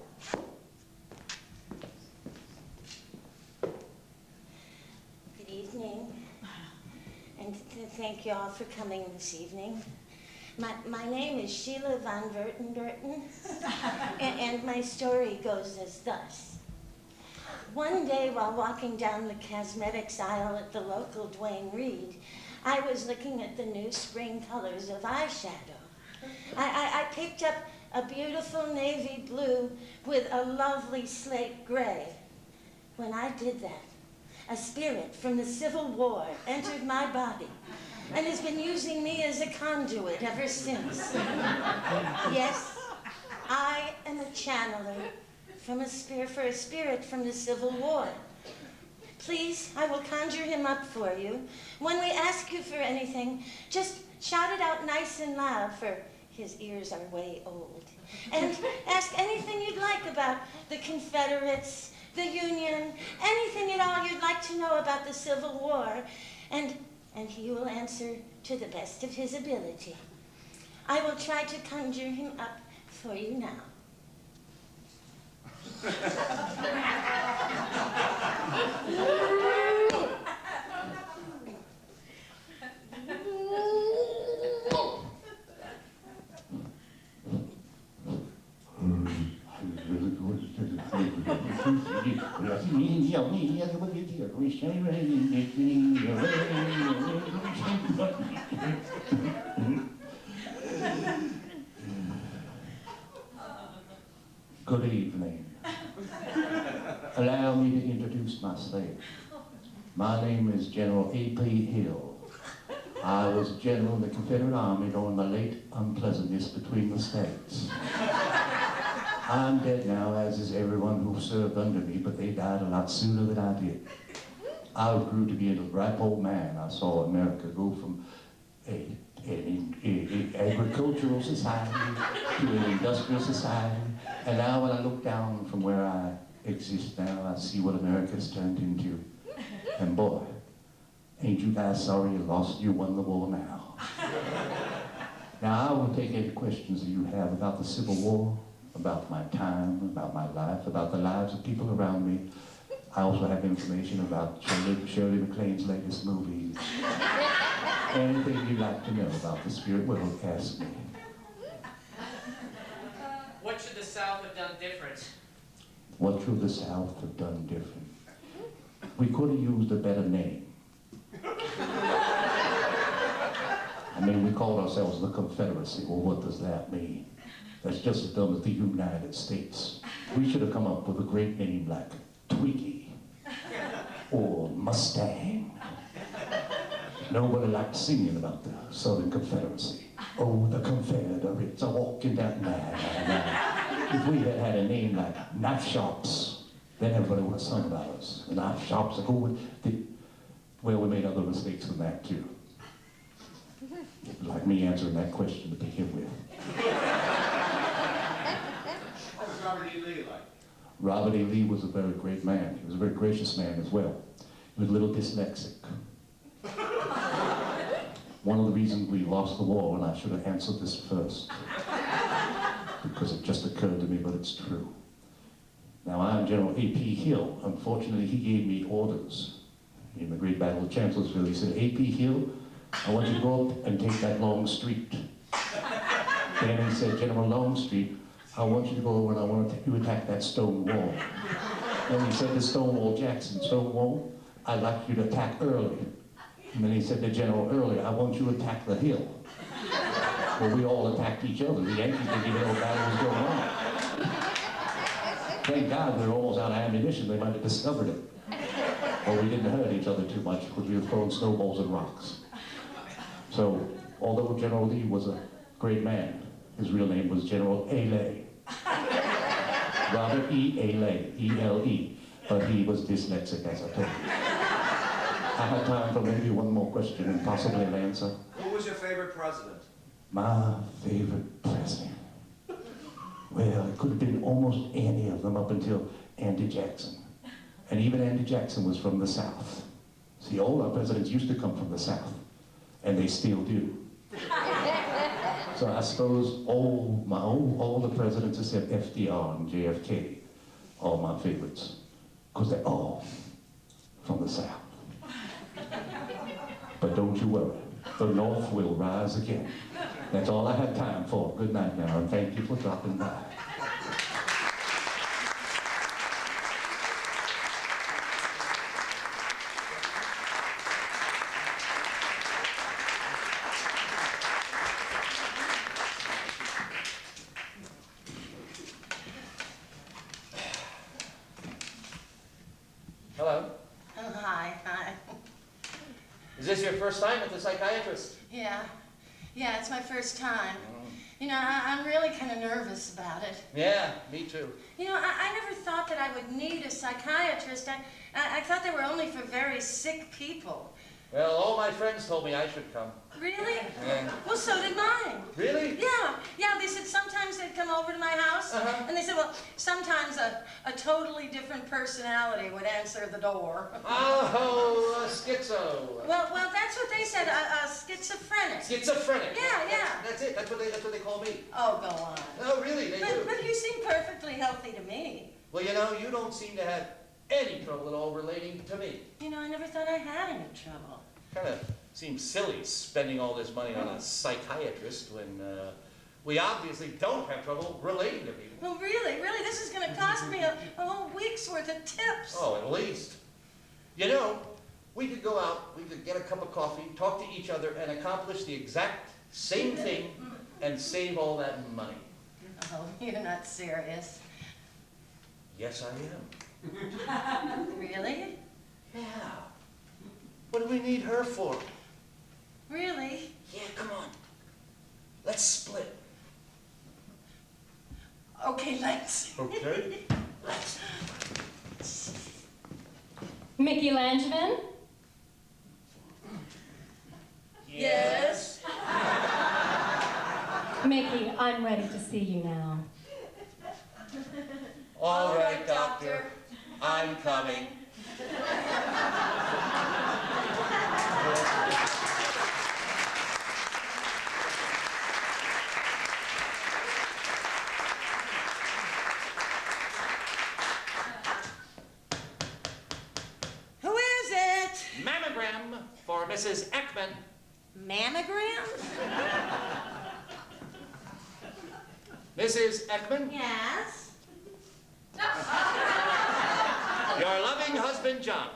Good evening. And thank you all for coming this evening. My name is Sheila von Vertenberten, and my story goes as thus. One day while walking down the cosmetics aisle at the local Duane Reade, I was looking at the new spring colors of eyeshadow. I picked up a beautiful navy blue with a lovely slate gray. When I did that, a spirit from the Civil War entered my body and has been using me as a conduit ever since. Yes, I am a channeler for a spirit from the Civil War. Please, I will conjure him up for you. When we ask you for anything, just shout it out nice and loud, for his ears are way old. And ask anything you'd like about the Confederates, the Union, anything at all you'd like to know about the Civil War, and he will answer to the best of his ability. I will try to conjure him up for you now. Good evening. Allow me to introduce myself. My name is General A.P. Hill. I was general in the Confederate Army during the late unpleasantness between the states. I'm dead now, as is everyone who served under me, but they died a lot sooner than I did. I grew to be a ripe old man. I saw America go from an agricultural society to an industrial society, and now when I look down from where I exist now, I see what America's turned into. And boy, ain't you guys sorry you won the war now. Now I will take any questions that you have about the Civil War, about my time, about my life, about the lives of people around me. I also have information about Shirley MacLaine's latest movie. Anything you'd like to know about the spirit world, ask me. What should the South have done different? What should the South have done different? We could have used a better name. I mean, we called ourselves the Confederacy. Well, what does that mean? That's just as dumb as the United States. We should have come up with a great name like Twiggy or Mustang. Nobody liked singing about the Southern Confederacy. Oh, the Confederates are walking down there. If we had had a name like Knife Shops, then everybody would have sung about us. The knife shops are going. Well, we made other mistakes than that, too. It was like me answering that question to begin with. What was Robert E. Lee like? Robert E. Lee was a very great man. He was a very gracious man as well. He was a little dyslexic. One of the reasons we lost the war, and I should have answered this first, because it just occurred to me, but it's true. Now, I'm General A.P. Hill. Unfortunately, he gave me orders in the Great Battle of Chancellorsville. He said, A.P. Hill, I want you to go up and take that Long Street. Then he said, General Longstreet, I want you to go over and I want you to attack that stone wall. Then he said to Stonewall Jackson, Stonewall, I'd like you to attack Early. And then he said to General Early, I want you to attack the hill. Well, we all attacked each other. The Yankees didn't even know the battle was going on. Thank God we were almost out of ammunition. They might have discovered it. Well, we didn't hurt each other too much because we were throwing snowballs and rocks. So, although General Lee was a great man, his real name was General A-Lay. Robert E. A-Lay, E-L-E. But he was dyslexic, as I told you. I have time for maybe one more question and possibly an answer. Who was your favorite president? My favorite president. Well, it could have been almost any of them up until Andy Jackson. And even Andy Jackson was from the South. See, all our presidents used to come from the South, and they still do. So I suppose all the presidents except FDR and JFK are my favorites, because they're all from the South. But don't you worry, the North will rise again. That's all I have time for. Good night now, and thank you for dropping by. Hello. Oh, hi. Is this your first time at the psychiatrist? Yeah, it's my first time. You know, I'm really kind of nervous about it. Yeah, me too. You know, I never thought that I would need a psychiatrist. I thought they were only for very sick people. Well, all my friends told me I should come. Really? Yeah. Well, so did mine. Really? Yeah, they said sometimes they'd come over to my house, and they said, well, sometimes a totally different personality would answer the door. Oh, schizo. Well, that's what they said, a schizophrenic. Schizophrenic. Yeah. That's it. That's what they call me. Oh, go on. Oh, really? They do. But you seem perfectly healthy to me. Well, you know, you don't seem to have any trouble at all relating to me. You know, I never thought I had any trouble. Kind of seems silly spending all this money on a psychiatrist when we obviously don't have trouble relating to people. Well, really, this is going to cost me a whole week's worth of tips. Oh, at least. You know, we could go out, we could get a cup of coffee, talk to each other, and accomplish the exact same thing and save all that money. Oh, you're not serious. Yes, I am. Really? Yeah. What do we need her for? Really? Yeah, come on. Let's split. Okay, let's. Okay. Mickey Langevin? Yes. Mickey, I'm ready to see you now. All right, doctor. I'm coming. Who is it? Mammogram for Mrs. Ekman. Mammogram? Mrs. Ekman, Yes. your loving husband, John.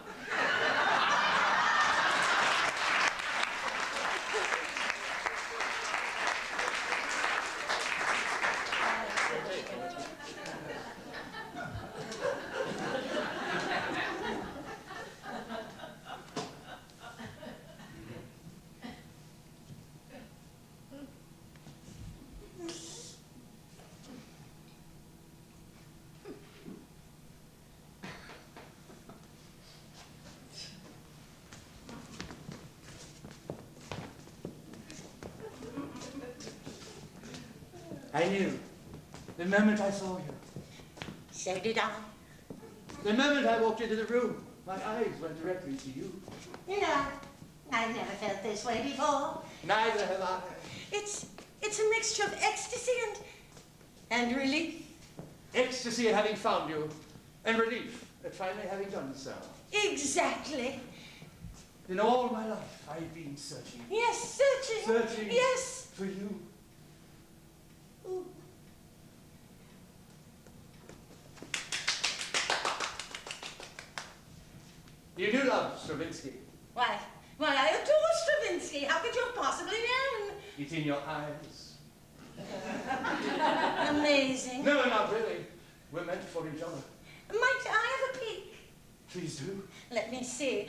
I knew. The moment I saw you. So did I. The moment I walked into the room, my eyes went directly to you. You know, I've never felt this way before. Neither have I. It's a mixture of ecstasy and relief. Ecstasy at having found you, and relief at finally having done so. Exactly. In all my life, I've been searching. Yes, searching. Searching. Yes. For you. Ooh. You do love Stravinsky. Why, I adore Stravinsky. How could you have possibly known? It's in your eyes. Amazing. No, not really. We're meant for each other. Might I have a peek? Please do. Let me see.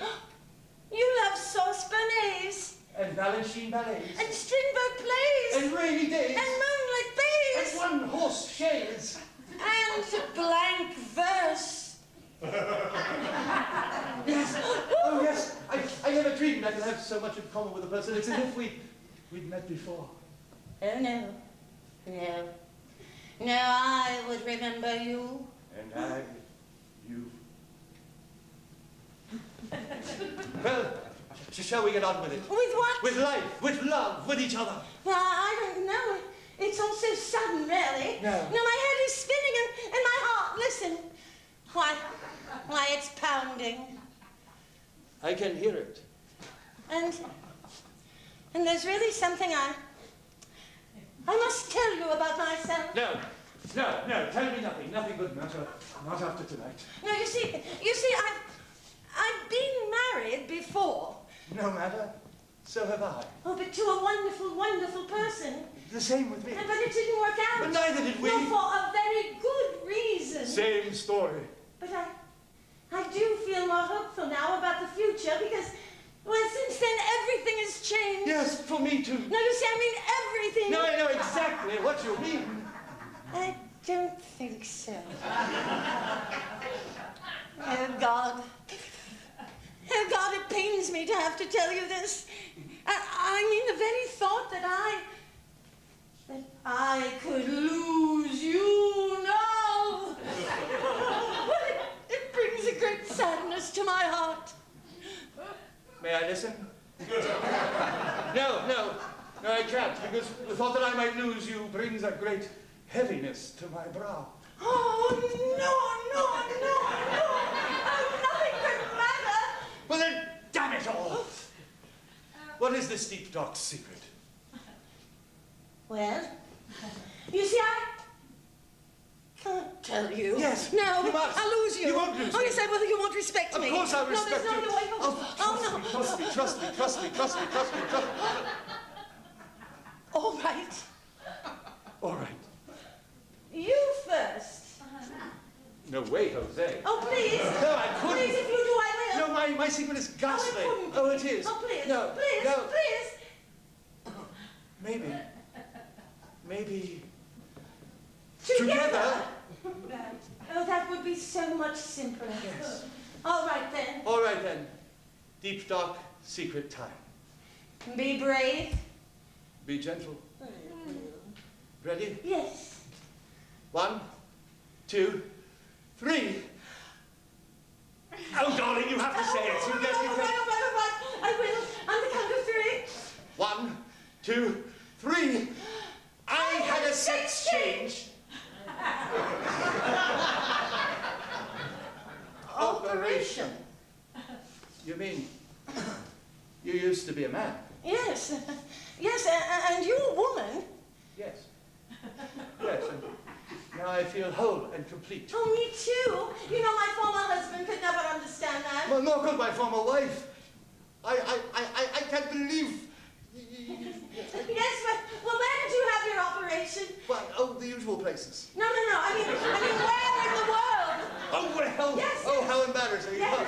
You love sauce bonnets. And Balanchine ballets. And Strindberg plays. And rainy days. And moonlit bays. And one-horse chaise. And blank verse. Yes. Oh, yes. I never dreamed I could have so much in common with a person. It's as if we'd met before. Oh, no. No. No, I would remember you. And you. Well, shall we get on with it? With what? With life, with love, with each other. Well, I don't know. It's all so sudden, really. No. No, my head is spinning and my heart, listen. Why, it's pounding. I can hear it. And there's really something I must tell you about myself. No, tell me nothing. Nothing good matter. Not after tonight. No, you see, I've been married before. No matter. So have I. Oh, but to a wonderful, wonderful person. The same with me. But it didn't work out. But neither did we. No, for a very good reason. Same story. But I do feel more hopeful now about the future because, well, since then everything has changed. Yes, for me too. No, you see, I mean everything. No, I know exactly what you mean. I don't think so. Oh, God. Oh, God, it pains me to have to tell you this. I mean, the very thought that I could lose you now. Well, it brings a great sadness to my heart. May I listen? No, I can't, because the thought that I might lose you brings a great heaviness to my brow. Oh, no. Oh, nothing could matter. Well then, damn it all! What is this deep, dark secret? Well, you see, I can't tell you. Yes, No, you must. I'll lose you. You won't lose Oh, me. yes, I will. You won't respect me. Of course I'll respect no, you. there's no way. Oh, no. Trust me. All right. All right. You first. No way, Jose. Oh, please. No, I couldn't. Please, if you do, I will. No, my secret is ghastly. Oh, I couldn't. Oh, it is. Oh, please. No, Please. no. Maybe. Together. Oh, that would be so much simpler. Yes. All right, then. All right, then. Deep, dark, secret time. Be brave. Be gentle. Ready? Yes. 1, 2, 3. Oh, darling, you have to say it. You get. All right. I will. On the count of 3. 1, 2, 3. I had a sex change. Operation. You mean you used to be a man? Yes. Yes, and you a woman. Yes. Yes, and now I feel whole and complete. Oh, me too. You know, my former husband could never understand that. Well, nor could my former wife. I can't believe. Yes, but, well, where did you have your operation? Well, oh, the usual places. No. I mean, where in the world? Oh, well, Yes, oh, yes. how embarrassing. Yes.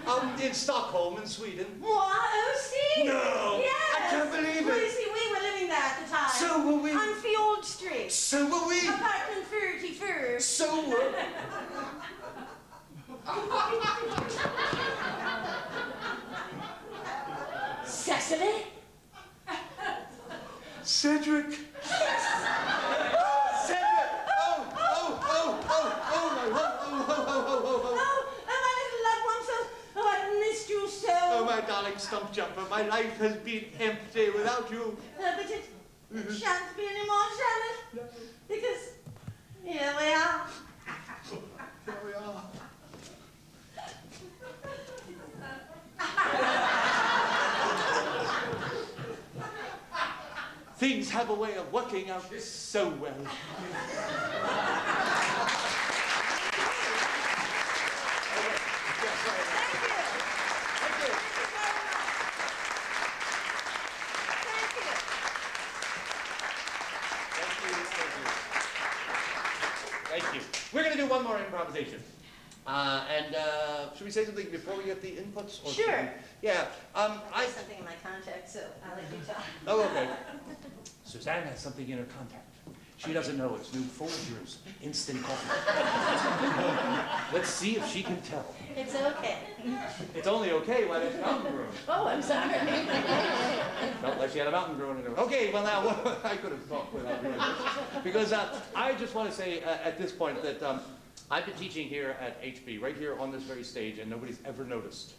No, in Stockholm, in Sweden. What? Oh, see? No, Yes. I can't believe Well, it. you see, we were living there at the time. So were we. On Fjord Street. So were we. Apartment 34. So were. Cecily? Cedric. Yes. Cedric. Oh, my love. Oh, my little loved one, so, I missed you so. Oh, my darling stump jumper, my life has been empty without you. But it shan't be any more, shall it? Because here we are. Here we are. Things have a way of working out so well. Thank you. We're going to do one more improvisation. Should we say something before we get the inputs? Or Sure. Yeah. I have something in my contact, so I'll let you talk. Oh, okay. Suzanne has something in her contact. She doesn't know it's new Folgers instant coffee. Let's see if she can tell. It's okay. It's only okay when it's mountain grown. Oh, I'm sorry. Felt like she had a mountain grown in her. Okay, well now, I could have talked without doing this. Because I just want to say at this point that I've been teaching here at HB, right here on this very stage, and nobody's ever noticed.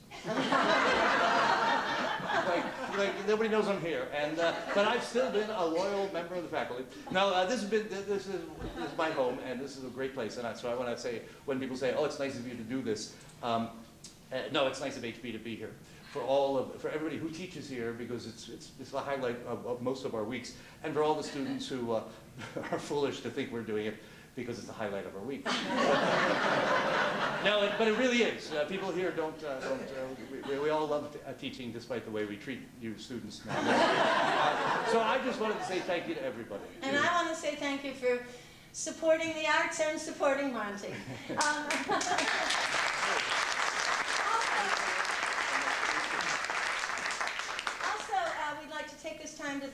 like nobody knows I'm here, and but I've still been a loyal member of the faculty. Now this is my home, and this is a great place, and so I want to say when people say, "Oh, it's nice of you to do this," no, it's nice of HB to be here. For everybody who teaches here, because it's the highlight of most of our weeks, and for all the students who are foolish to think we're doing it because it's the highlight of our week. No, but it really is. People here we all love teaching despite the way we treat you students now. So I just wanted to say thank you to everybody. And I want to say thank you for supporting the arts and supporting Monteith.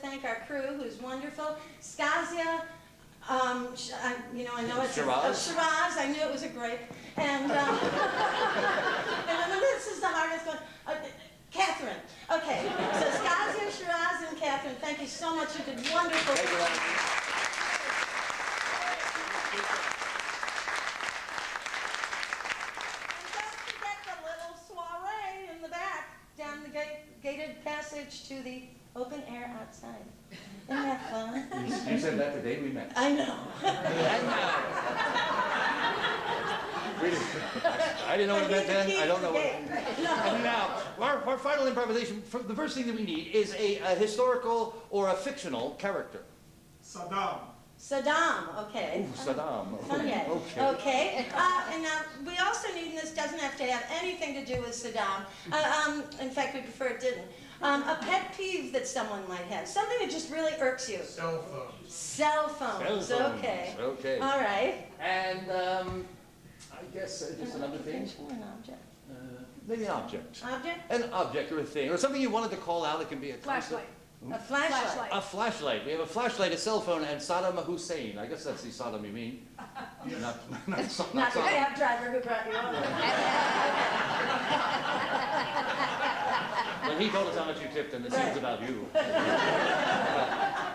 thank our crew, who's wonderful. Skazia, I know it's Shiraz. Shiraz. I knew it was a grape. And, and this is the hardest one. Catherine. Okay, so Skazia, Shiraz, and Catherine, thank you so much. You did wonderful. Thank you, Ellen. And don't forget the little soiree in the back, down the gated passage to the open air outside. Isn't that fun? You said that the day we met. I know. Really? I didn't know what it meant then. I don't know what. And now, our final improvisation, the first thing that we need is a historical or a fictional character. Saddam. Saddam, okay. Ooh, Saddam. Okay. Okay. Okay. And now we also need, and this doesn't have to have anything to do with Saddam. In fact, we prefer it didn't. A pet peeve that someone might have, something that just really irks you. Cell phones. Cell phones. Cell phones, Okay. okay. All right. And I guess just another thing. An object. Maybe an object. Object? An object or a thing, or something you wanted to call out. It can be a concept. Flashlight. A flashlight. Flashlight. A flashlight. We have a flashlight, a cell phone, and Saddam Hussein. I guess that's the Saddam you mean. Not Not the Saddam. cab driver who brought you over. When he told us how much you tipped, and it seems about you.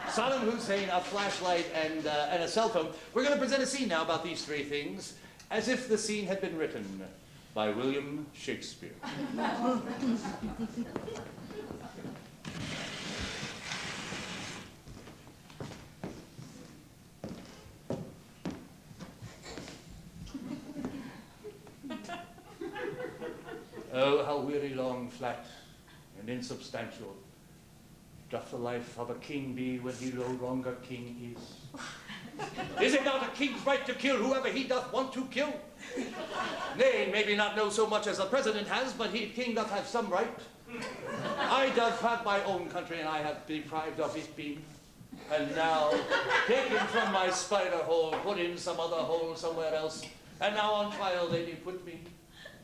Saddam Hussein, a flashlight, and a cell phone. We're going to present a scene now about these three things, as if the scene had been written by William Shakespeare. Oh, how weary, long, flat, and insubstantial doth the life of a king be when he no longer king is. Is it not a king's right to kill whoever he doth want to kill? Nay, maybe not know so much as the president has, but he, king, doth have some right. I doth have my own country, and I have deprived of it being. And now, taken from my spider hole, put in some other hole somewhere else, and now on trial they do put me.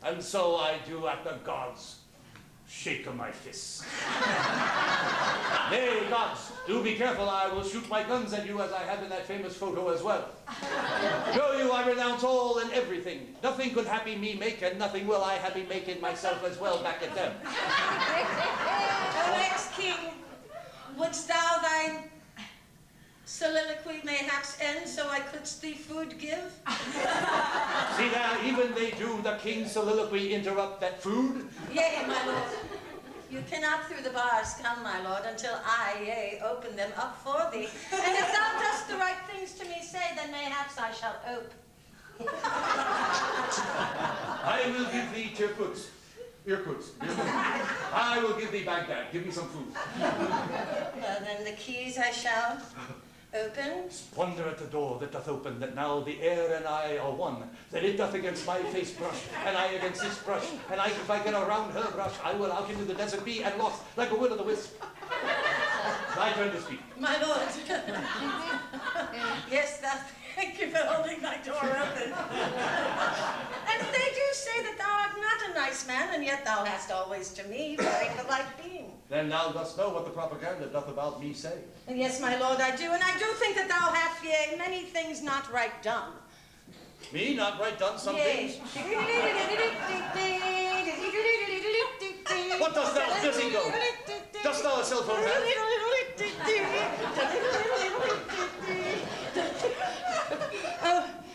And so I do at the gods shake of my fist. Nay, gods, do be careful, I will shoot my guns at you as I have in that famous photo as well. Show you I renounce all and everything. Nothing could happy me make, and nothing will I happy make in myself as well back at them. O ex-king, wouldst thou thine soliloquy mayhaps end, so I couldst thee food give? See there, even they do the king's soliloquy interrupt that food. Yea, my lord. You cannot through the bars come, my lord, until I, yea, open them up for thee. And if thou dost the right things to me say, then mayhaps I shall ope. I will give thee Irkutsk. I will give thee Baghdad. Give me some food. Well, then the keys I shall open. Wonder at the door that doth open, that now the air and I are one, that it doth against my face brush, and I against this brush, and I, if I get around her brush, I will out into the desert be and lost like a will-o'-the-wisp. My turn to speak. My lord. Yes, thank you for holding my door open. And they do say that thou art not a nice man, and yet thou hast always to me very polite being. Then thou dost know what the propaganda doth about me say. And yes, my lord, I do, and I do think that thou hast, yea, many things not right done. Me not right done some Yea. things? What dost thou, busy go? Dost thou a cell phone have?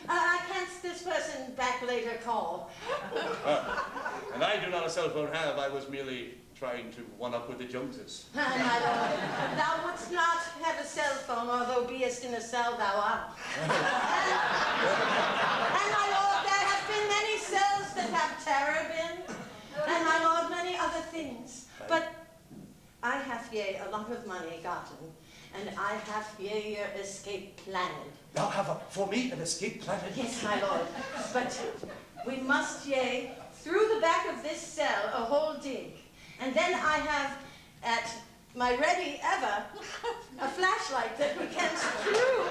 I can't this person back later call. And I do not a cell phone have, I was merely trying to one-up with the Joneses. My lord, thou wouldst not have a cell phone, although beest in a cell thou art. And my lord, there have been many cells that have terror been, and my lord, many other things. But I have, yea, a lot of money gotten, and I have, yea, your escape planned. Thou have for me an escape planet? Yes, my lord, but we must, yea, through the back of this cell, a whole dig. And then I have at my ready ever a flashlight that we can through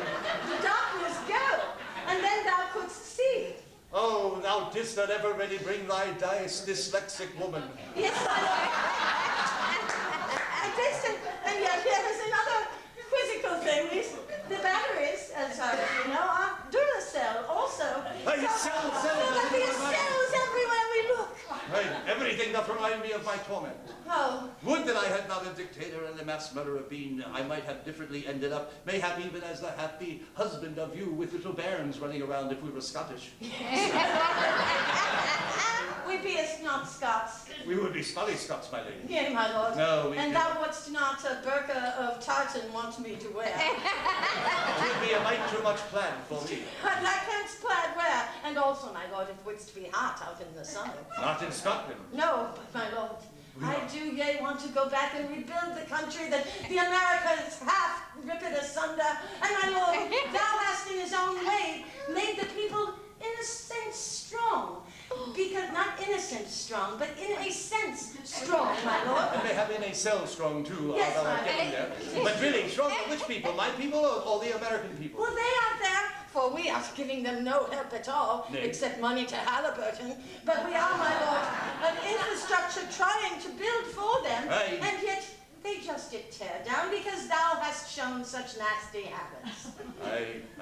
the darkness go, and then thou couldst see. Oh, thou didst not ever ready bring thy dice, dyslexic woman. Yes, my lord. And this, and yet there is another ladies, the batteries, as you know, are Duracell also. Hey, so cells there'll be cells everywhere we look. Hey, everything doth remind me of my torment. Oh, Would that I had not a dictator and a mass murderer been, I might have differently ended up, mayhap even as the happy husband of you with little bairns running around if we were Scottish. we be not Scots. We would be Scotty Scots, my lady. Yea, my lord. No, we And did- thou wouldst not a burqa of tartan want me to wear. It would be a mite too much plaid for me. And I can't plaid wear. And also, my lord, it wouldst be hot out in the sun. Not in Scotland. No, but my lord, I do yea want to go back and rebuild the country that the Americans half rip it asunder. And my lord, thou hast in his own way made the people in a sense strong. Because not innocent strong, but in a sense strong, my lord. And they have in a cell strong too, Yes, although I'm my getting there. But really, strong for which people? My people or the American people? Well, they are there, for we are giving them no help at all, Nay. except money to Halliburton. But we are, my lord, an infrastructure trying to build for them, Aye. and yet they just did tear down because thou hast shown such nasty habits.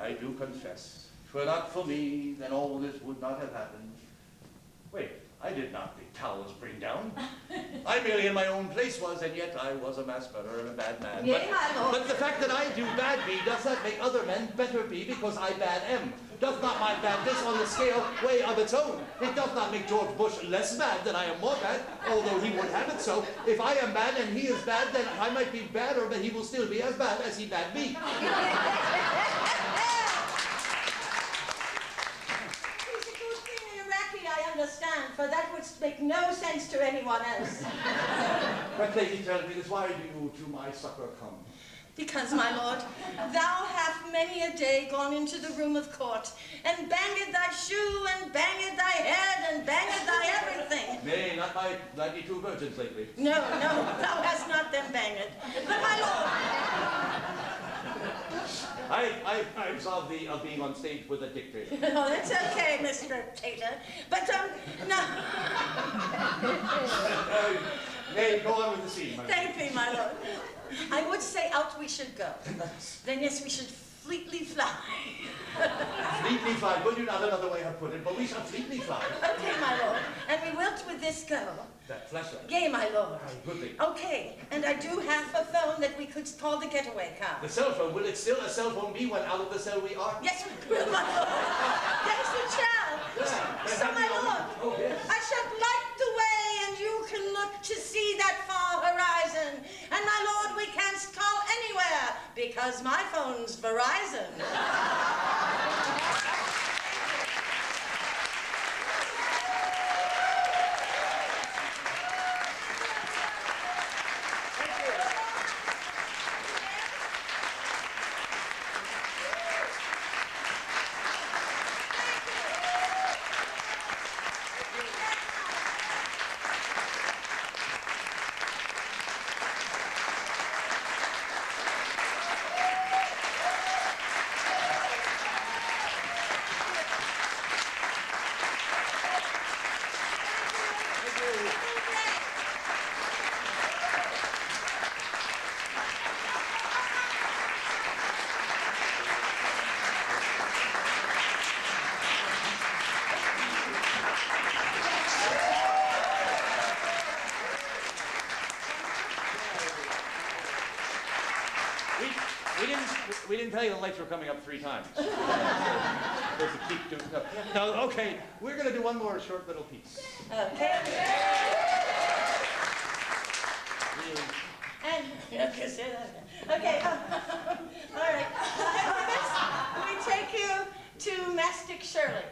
I do confess. Were not for me, then all this would not have happened. Wait, I did not the towers bring down. I merely in my own place was, and yet I was a mass murderer and a bad man. Yea, my lord. But the fact that I do bad be, does that make other men better be because I bad am? Doth not my badness on the scale weigh of its own? It doth not make George Bush less bad than I am more bad, although he would have it so. If I am bad and he is bad, then I might be badder, but he will still be as bad as he bad me. I understand, for that would make no sense to anyone else. But lady, tell me this, why do you to my succor come? Because, my lord, thou hast many a day gone into the room of court, and banged thy shoe, and banged thy head, and banged thy everything. Nay, not my 92 virgins lately. No, thou hast not them banged. But, my lord, I'm absolved of being on stage with a dictator. no, that's okay, Mr. Tater. But, no. Nay, go on with the scene, my lady. Thank thee, my lord. I would say out we should go. Then, yes, we should fleetly fly. Fleetly fly. Well, you not another way to put it, but we shall fleetly fly. Okay, my lord. And we wilt with this go. That flashlight. Yea, my lord. Good thing. Okay, and I do have a phone that we could call the getaway car. The cell phone, will it still a cell phone be when out of the cell we are? Yes, we will, my lord. Yes, we shall. Yeah, So, my lord, oh, yes. I shall light the way, and you can look to see that far horizon. And, my lord, we can't call anywhere, because my phone's Verizon. We didn't tell you the lights were coming up 3 times. Supposed to keep doing stuff. No, okay, we're going to do one more short little piece. Okay. Really. And, okay, all right. We take you to Mastic Shirley.